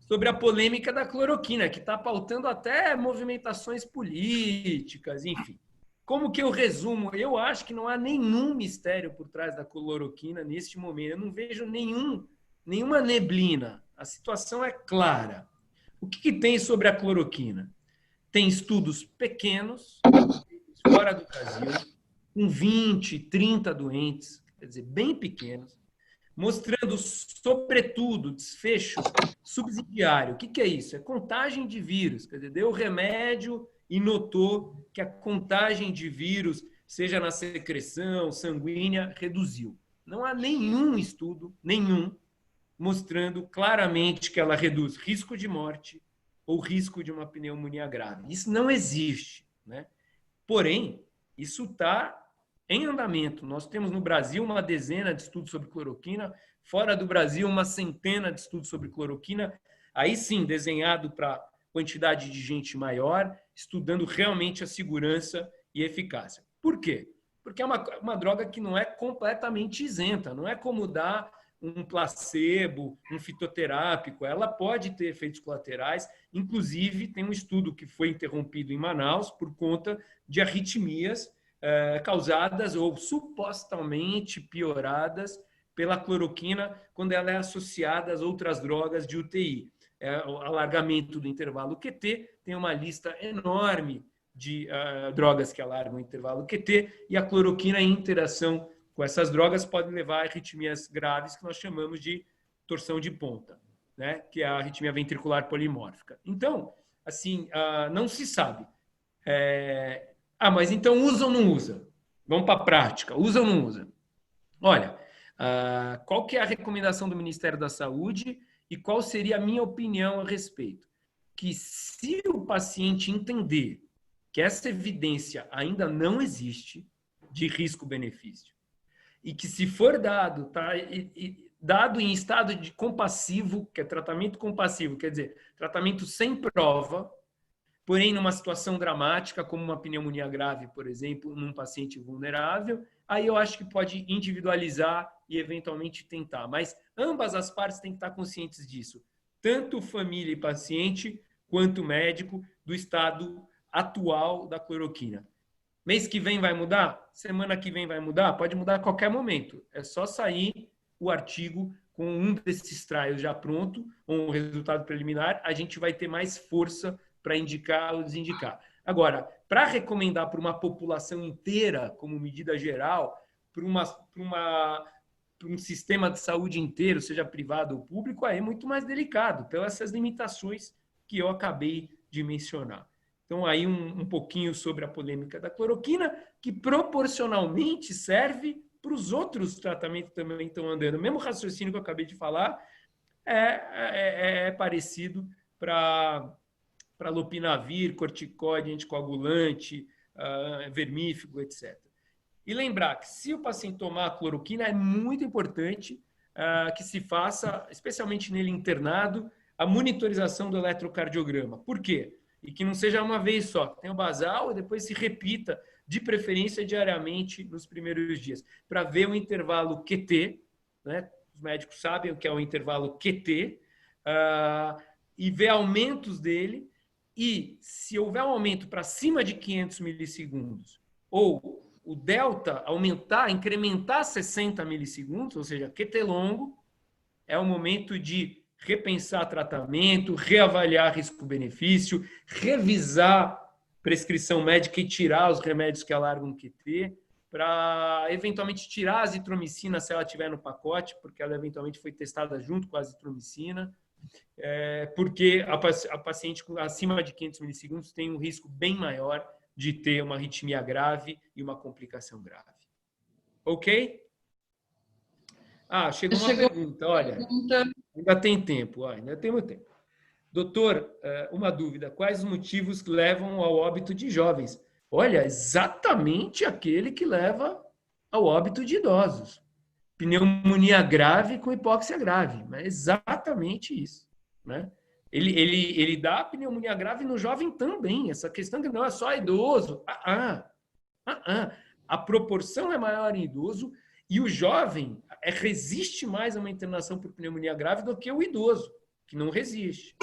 sobre a polêmica da cloroquina, que está pautando até movimentações políticas, enfim. Como que eu resumo? Eu acho que não há nenhum mistério por trás da cloroquina neste momento, eu não vejo nenhuma neblina, a situação é clara. O que tem sobre a cloroquina? Tem estudos pequenos, fora do Brasil, com 20, 30 doentes, quer dizer, bem pequenos, mostrando, sobretudo, desfecho subsidiário. O que é isso? É contagem de vírus. Quer dizer, deu remédio e notou que a contagem de vírus, seja na secreção sanguínea, reduziu. Não há nenhum estudo, mostrando claramente que ela reduz risco de morte ou risco de uma pneumonia grave. Isso não existe, né? Porém, isso está em andamento. Nós temos no Brasil uma dezena de estudos sobre cloroquina, fora do Brasil uma centena de estudos sobre cloroquina, aí sim, desenhado para quantidade de gente maior, estudando realmente a segurança e eficácia. Por quê? Porque é uma droga que não é completamente isenta, não é como dar um placebo, um fitoterápico, ela pode ter efeitos colaterais, inclusive tem um estudo que foi interrompido em Manaus por conta de arritmias causadas ou supostamente pioradas pela cloroquina quando ela é associada às outras drogas de UTI. O alargamento do intervalo QT, tem uma lista enorme de drogas que alargam o intervalo QT e a cloroquina em interação com essas drogas pode levar a arritmias graves que nós chamamos de torção de ponta, né? Que é a arritmia ventricular polimórfica. Então, assim, não se sabe. Mas então usa ou não usa? Vamos para a prática. Usa ou não usa? Olha, qual que é a recomendação do Ministério da Saúde e qual seria a minha opinião a respeito? Que se o paciente entender que essa evidência ainda não existe de risco-benefício e que se for dado, tá, dado em estado de compassivo, que é tratamento compassivo, quer dizer, tratamento sem prova, porém numa situação dramática, como uma pneumonia grave, por exemplo, num paciente vulnerável, aí eu acho que pode individualizar e eventualmente tentar. Mas ambas as partes têm que estar conscientes disso. Tanto família e paciente, quanto médico, do estado atual da cloroquina. Mês que vem vai mudar? Semana que vem vai mudar? Pode mudar a qualquer momento. É só sair o artigo com um desses trials já pronto, ou um resultado preliminar, a gente vai ter mais força para indicar ou desindicar. Agora, para recomendar para uma população inteira, como medida geral, para um sistema de saúde inteiro, seja privado ou público, aí é muito mais delicado, pelas essas limitações que eu acabei de mencionar. Então, aí um pouquinho sobre a polêmica da cloroquina, que proporcionalmente serve para os outros tratamentos que também estão andando. O mesmo raciocínio que eu acabei de falar é parecido para lopinavir, corticóide, anticoagulante, vermífugo, etc. E lembrar que se o paciente tomar a cloroquina, é muito importante que se faça, especialmente nele internado, a monitorização do eletrocardiograma. Por quê? E que não seja uma vez só. Tem o basal e depois se repita, de preferência diariamente, nos primeiros dias, para ver o intervalo QT, né? Os médicos sabem o que é o intervalo QT, e ver aumentos dele, e se houver um aumento para cima de 500 milissegundos, ou o delta aumentar, incrementar 60 milissegundos, ou seja, QT longo, é o momento de repensar tratamento, reavaliar risco-benefício, revisar prescrição médica e tirar os remédios que alargam QT, para eventualmente tirar a azitromicina se ela estiver no pacote, porque ela eventualmente foi testada junto com a azitromicina, porque a paciente acima de 500 milissegundos tem um risco bem maior de ter uma arritmia grave e uma complicação grave. Ok? Chegou uma pergunta. Olha, ainda tem tempo. Ainda temos tempo. Doutor, uma dúvida. Quais os motivos que levam ao óbito de jovens? Olha, exatamente aquele que leva ao óbito de idosos. Pneumonia grave com hipóxia grave. Mas exatamente isso. Né? Ele dá pneumonia grave no jovem também. Essa questão que não é só idoso. A proporção é maior em idoso e o jovem resiste mais a uma internação por pneumonia grave do que o idoso, que não resiste.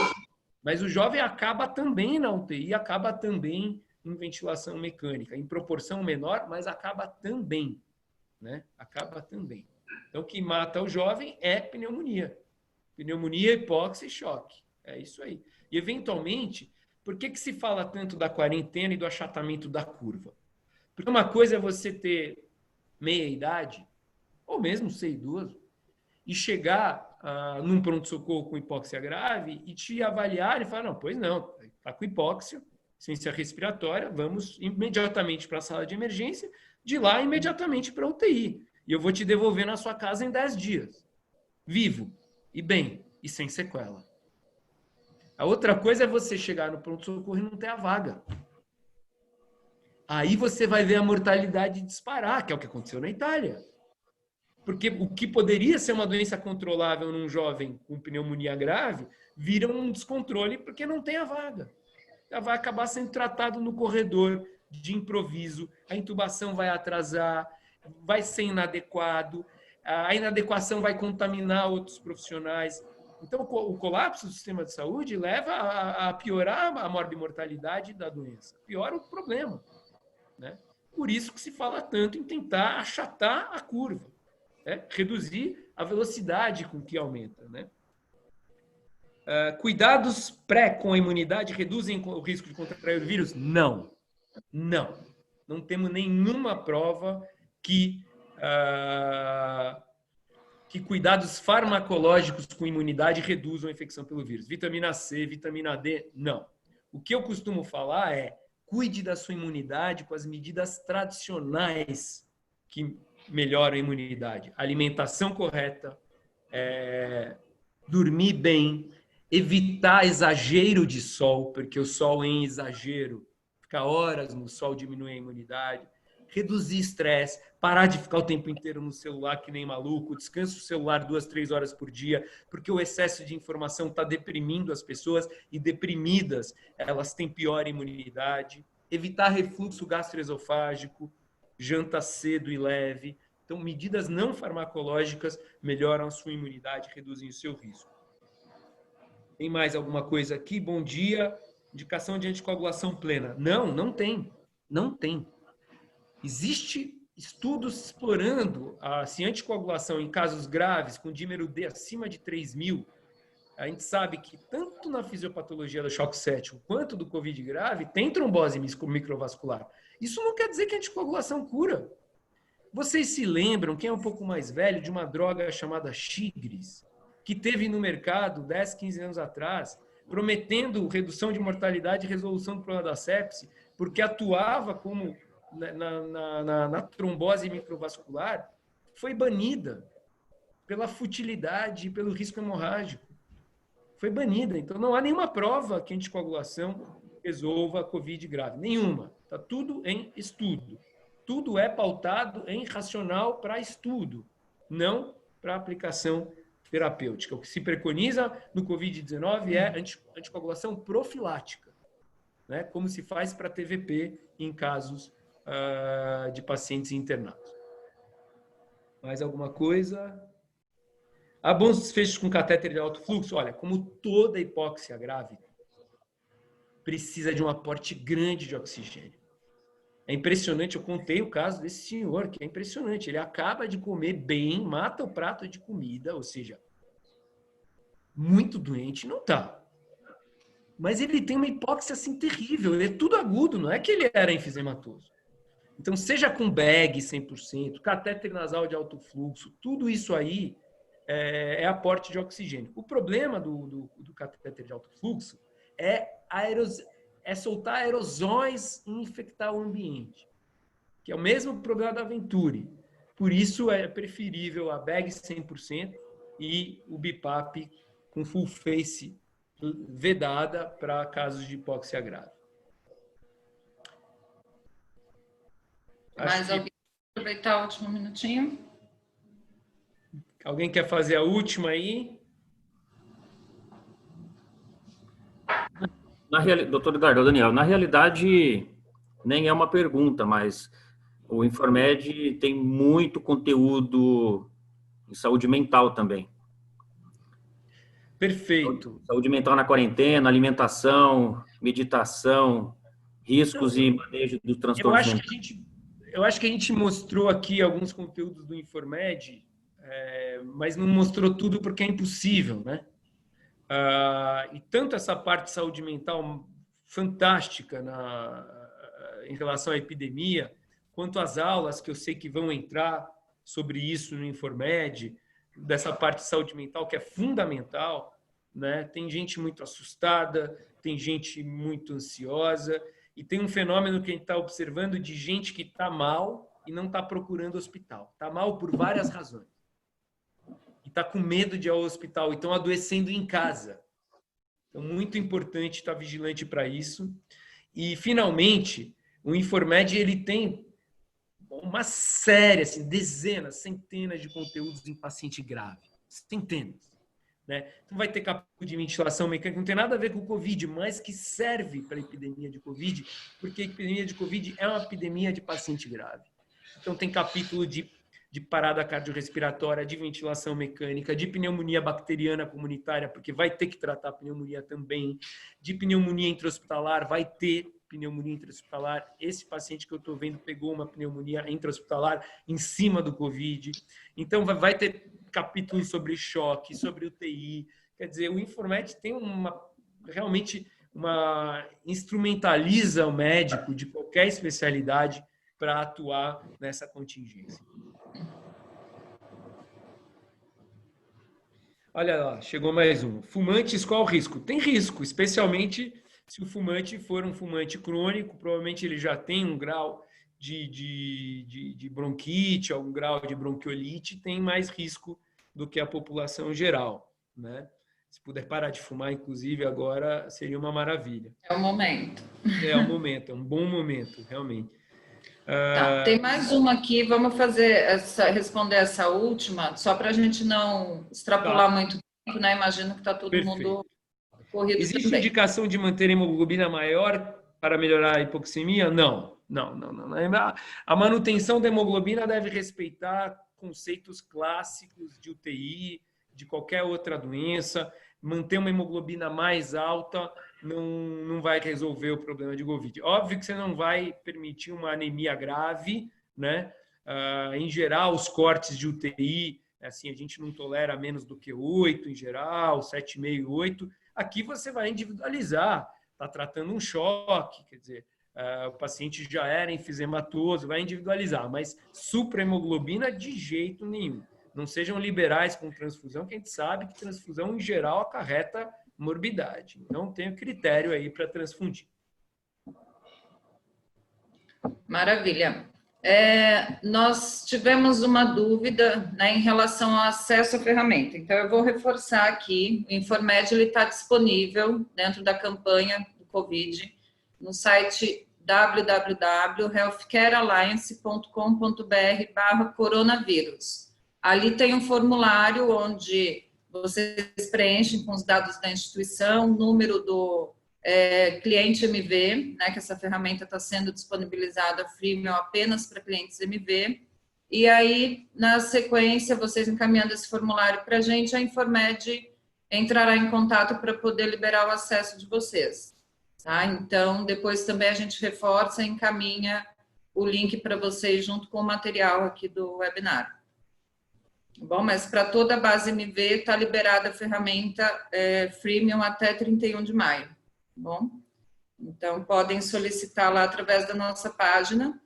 Mas o jovem acaba também na UTI, acaba também em ventilação mecânica, em proporção menor, mas acaba também. Né? Acaba também. Então, o que mata o jovem é pneumonia. Pneumonia, hipóxia e choque. É isso aí. E, eventualmente, por que se fala tanto da quarentena e do achatamento da curva? Porque uma coisa é você ter meia-idade, ou mesmo ser idoso, e chegar num pronto-socorro com hipóxia grave e te avaliar e falar, não, pois não, está com hipóxia, ciência respiratória, vamos imediatamente para a sala de emergência, de lá imediatamente para a UTI. E eu vou te devolver na sua casa em 10 dias. Vivo, e bem, e sem sequela. A outra coisa é você chegar no pronto-socorro e não ter a vaga. Aí você vai ver a mortalidade disparar, que é o que aconteceu na Itália. Porque o que poderia ser uma doença controlável num jovem com pneumonia grave, vira um descontrole porque não tem a vaga. Ela vai acabar sendo tratado no corredor de improviso, a intubação vai atrasar, vai ser inadequado, a inadequação vai contaminar outros profissionais. Então, o colapso do sistema de saúde leva a piorar a morbimortalidade da doença. Piora o problema. Né? Por isso que se fala tanto em tentar achatar a curva, reduzir a velocidade com que aumenta. Né? Cuidados pré com a imunidade reduzem o risco de contrair o vírus? Não. Não temos nenhuma prova que cuidados farmacológicos com imunidade reduzam a infecção pelo vírus. Vitamina C, vitamina D, não. O que eu costumo falar é cuide da sua imunidade com as medidas tradicionais que melhoram a imunidade? Alimentação correta, dormir bem, evitar exagero de sol, porque o sol em exagero, ficar horas no sol diminui a imunidade, reduzir estresse, parar de ficar o tempo inteiro no celular que nem maluco, descansa o celular 2, 3 horas por dia, porque o excesso de informação está deprimindo as pessoas e deprimidas elas têm pior imunidade. Evitar refluxo gastroesofágico, janta cedo e leve. Então, medidas não farmacológicas melhoram a sua imunidade, reduzem o seu risco. Tem mais alguma coisa aqui? Bom dia. Indicação de anticoagulação plena. Não tem. Não tem. Existe estudos explorando a anticoagulação em casos graves, com dímero D acima de 3.000. A gente sabe que tanto na fisiopatologia do choque séptico quanto do COVID grave tem trombose microvascular. Isso não quer dizer que a anticoagulação cura. Vocês se lembram, quem é um pouco mais velho, de uma droga chamada Chigris, que teve no mercado 10, 15 anos atrás, prometendo redução de mortalidade e resolução do problema da sepse, porque atuava como na trombose microvascular, foi banida pela futilidade e pelo risco hemorrágico. Foi banida. Então, não há nenhuma prova que a anticoagulação resolva a COVID grave. Nenhuma. Está tudo em estudo. Tudo é pautado em racional para estudo, não para aplicação terapêutica. O que se preconiza no COVID-19 é anticoagulação profilática, né? Como se faz para TVP em casos de pacientes internados. Mais alguma coisa? Há bons desfechos com catéter de alto fluxo? Olha, como toda hipóxia grave, precisa de um aporte grande de oxigênio. É impressionante, eu contei o caso desse senhor, que é impressionante. Ele acaba de comer bem, mata o prato de comida, ou seja, muito doente, não está. Mas ele tem uma hipóxia assim terrível, ele é tudo agudo, não é que ele era enfisematoso. Então, seja com bag 100%, catéter nasal de alto fluxo, tudo isso aí é aporte de oxigênio. O problema do catéter de alto fluxo é soltar aerosóis e infectar o ambiente, que é o mesmo problema da Venturi. Por isso, é preferível a bag 100% e o BiPAP com full face vedada para casos de hipóxia grave. Mais alguém quer aproveitar o último minutinho? Alguém quer fazer a última aí? Doutor Eduardo, Daniel, na realidade, nem é uma pergunta, mas o Informed tem muito conteúdo em saúde mental também. Perfeito. Saúde mental na quarentena, alimentação, meditação, riscos e manejo dos transtornos mentais. Eu acho que a gente mostrou aqui alguns conteúdos do Informed, mas não mostrou tudo porque é impossível, né? E tanto essa parte de saúde mental fantástica em relação à epidemia, quanto as aulas que eu sei que vão entrar sobre isso no Informed, dessa parte de saúde mental que é fundamental, né? Tem gente muito assustada, tem gente muito ansiosa, e tem um fenômeno que a gente está observando de gente que está mal e não está procurando hospital. Está mal por várias razões. E está com medo de ir ao hospital, e estão adoecendo em casa. Então, muito importante estar vigilante para isso. E, finalmente, o Informed ele tem uma série, assim, dezenas, centenas de conteúdos em paciente grave. Centenas. Né? Então, vai ter capítulo de ventilação mecânica, não tem nada a ver com o Covid, mas que serve para a epidemia de Covid, porque a epidemia de Covid é uma epidemia de paciente grave. Então, tem capítulo de parada cardiorrespiratória, de ventilação mecânica, de pneumonia bacteriana comunitária, porque vai ter que tratar a pneumonia também, de pneumonia intra-hospitalar, vai ter pneumonia intra-hospitalar. Esse paciente que eu estou vendo pegou uma pneumonia intra-hospitalar em cima do Covid. Então, vai ter capítulos sobre choque, sobre UTI. Quer dizer, o Informed tem realmente instrumentaliza o médico de qualquer especialidade para atuar nessa contingência. Olha lá, chegou mais um. Fumantes, qual o risco? Tem risco, especialmente se o fumante for um fumante crônico, provavelmente ele já tem um grau de bronquite, algum grau de bronquiolite, tem mais risco do que a população geral, né? Se puder parar de fumar, inclusive, agora seria uma maravilha. É o momento. É o momento, é um bom momento, realmente. Tá, tem mais uma aqui, vamos responder essa última, só para a gente não extrapolar muito tempo, né? Imagino que está todo mundo corrido. Existe também. indicação de manter a hemoglobina maior para melhorar a hipoxemia? Não. A manutenção da hemoglobina deve respeitar conceitos clássicos de UTI, de qualquer outra doença. Manter uma hemoglobina mais alta não vai resolver o problema de Covid. Óbvio que você não vai permitir uma anemia grave, né? Em geral, os cortes de UTI, assim, a gente não tolera menos do que 8 em geral, 7,5, 8. Aqui você vai individualizar, está tratando um choque, quer dizer, o paciente já era enfisematoso, vai individualizar, mas suprahemoglobina de jeito nenhum. Não sejam liberais com transfusão, que a gente sabe que transfusão, em geral, acarreta morbidade. Então, tem o critério aí para transfundir. Maravilha. Nós tivemos uma dúvida, né, em relação ao acesso à ferramenta. Então, eu vou reforçar aqui, o Informed está disponível dentro da campanha do Covid, no site www.healthcarealliance.com.br/coronavírus. Ali tem um formulário onde vocês preenchem com os dados da instituição, número do cliente MV, né, que essa ferramenta está sendo disponibilizada freemium apenas para clientes MV, e aí, na sequência, vocês encaminhando esse formulário para a gente, a Informed entrará em contato para poder liberar o acesso de vocês. Tá? Então, depois também a gente reforça e encaminha o link para vocês junto com o material aqui do webinar. Bom, mas para toda a base MV está liberada a ferramenta freemium até 31 de maio. Bom, então podem solicitar lá através da nossa página.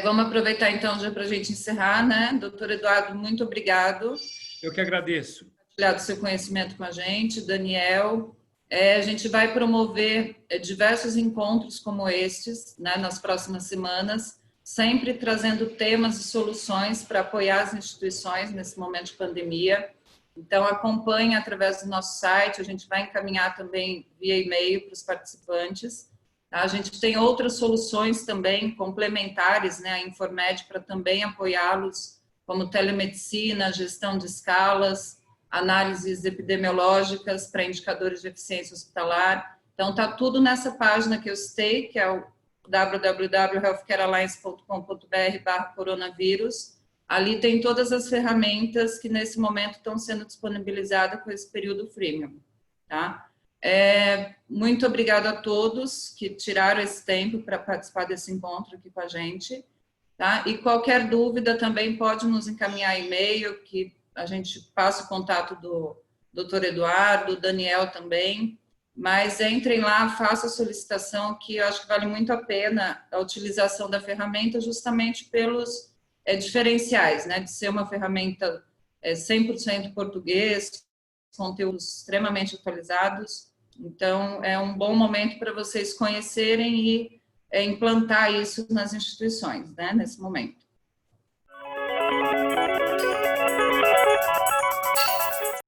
Vamos aproveitar então já para a gente encerrar, né? Doutor Eduardo, muito obrigado. Eu que agradeço. Compartilhado seu conhecimento com a gente, Daniel. A gente vai promover diversos encontros como estes, né, nas próximas semanas, sempre trazendo temas e soluções para apoiar as instituições nesse momento de pandemia. Então, acompanhe através do nosso site, a gente vai encaminhar também via e-mail para os participantes. A gente tem outras soluções também complementares, né, à Informed, para também apoiá-los, como telemedicina, gestão de escalas, análises epidemiológicas para indicadores de eficiência hospitalar. Então, está tudo nessa página que eu citei, que é o www.healthcarealliance.com.br/coronavírus. Ali tem todas as ferramentas que nesse momento estão sendo disponibilizadas com esse período freemium, tá? Muito obrigada a todos que tiraram esse tempo para participar desse encontro aqui com a gente, tá? E qualquer dúvida também pode nos encaminhar e-mail, que a gente passa o contato do Dr. Eduardo, do Daniel também, mas entrem lá, façam a solicitação, que eu acho que vale muito a pena a utilização da ferramenta justamente pelos diferenciais, né, de ser uma ferramenta 100% português, conteúdos extremamente atualizados. Então, é um bom momento para vocês conhecerem e implantar isso nas instituições, né, nesse momento.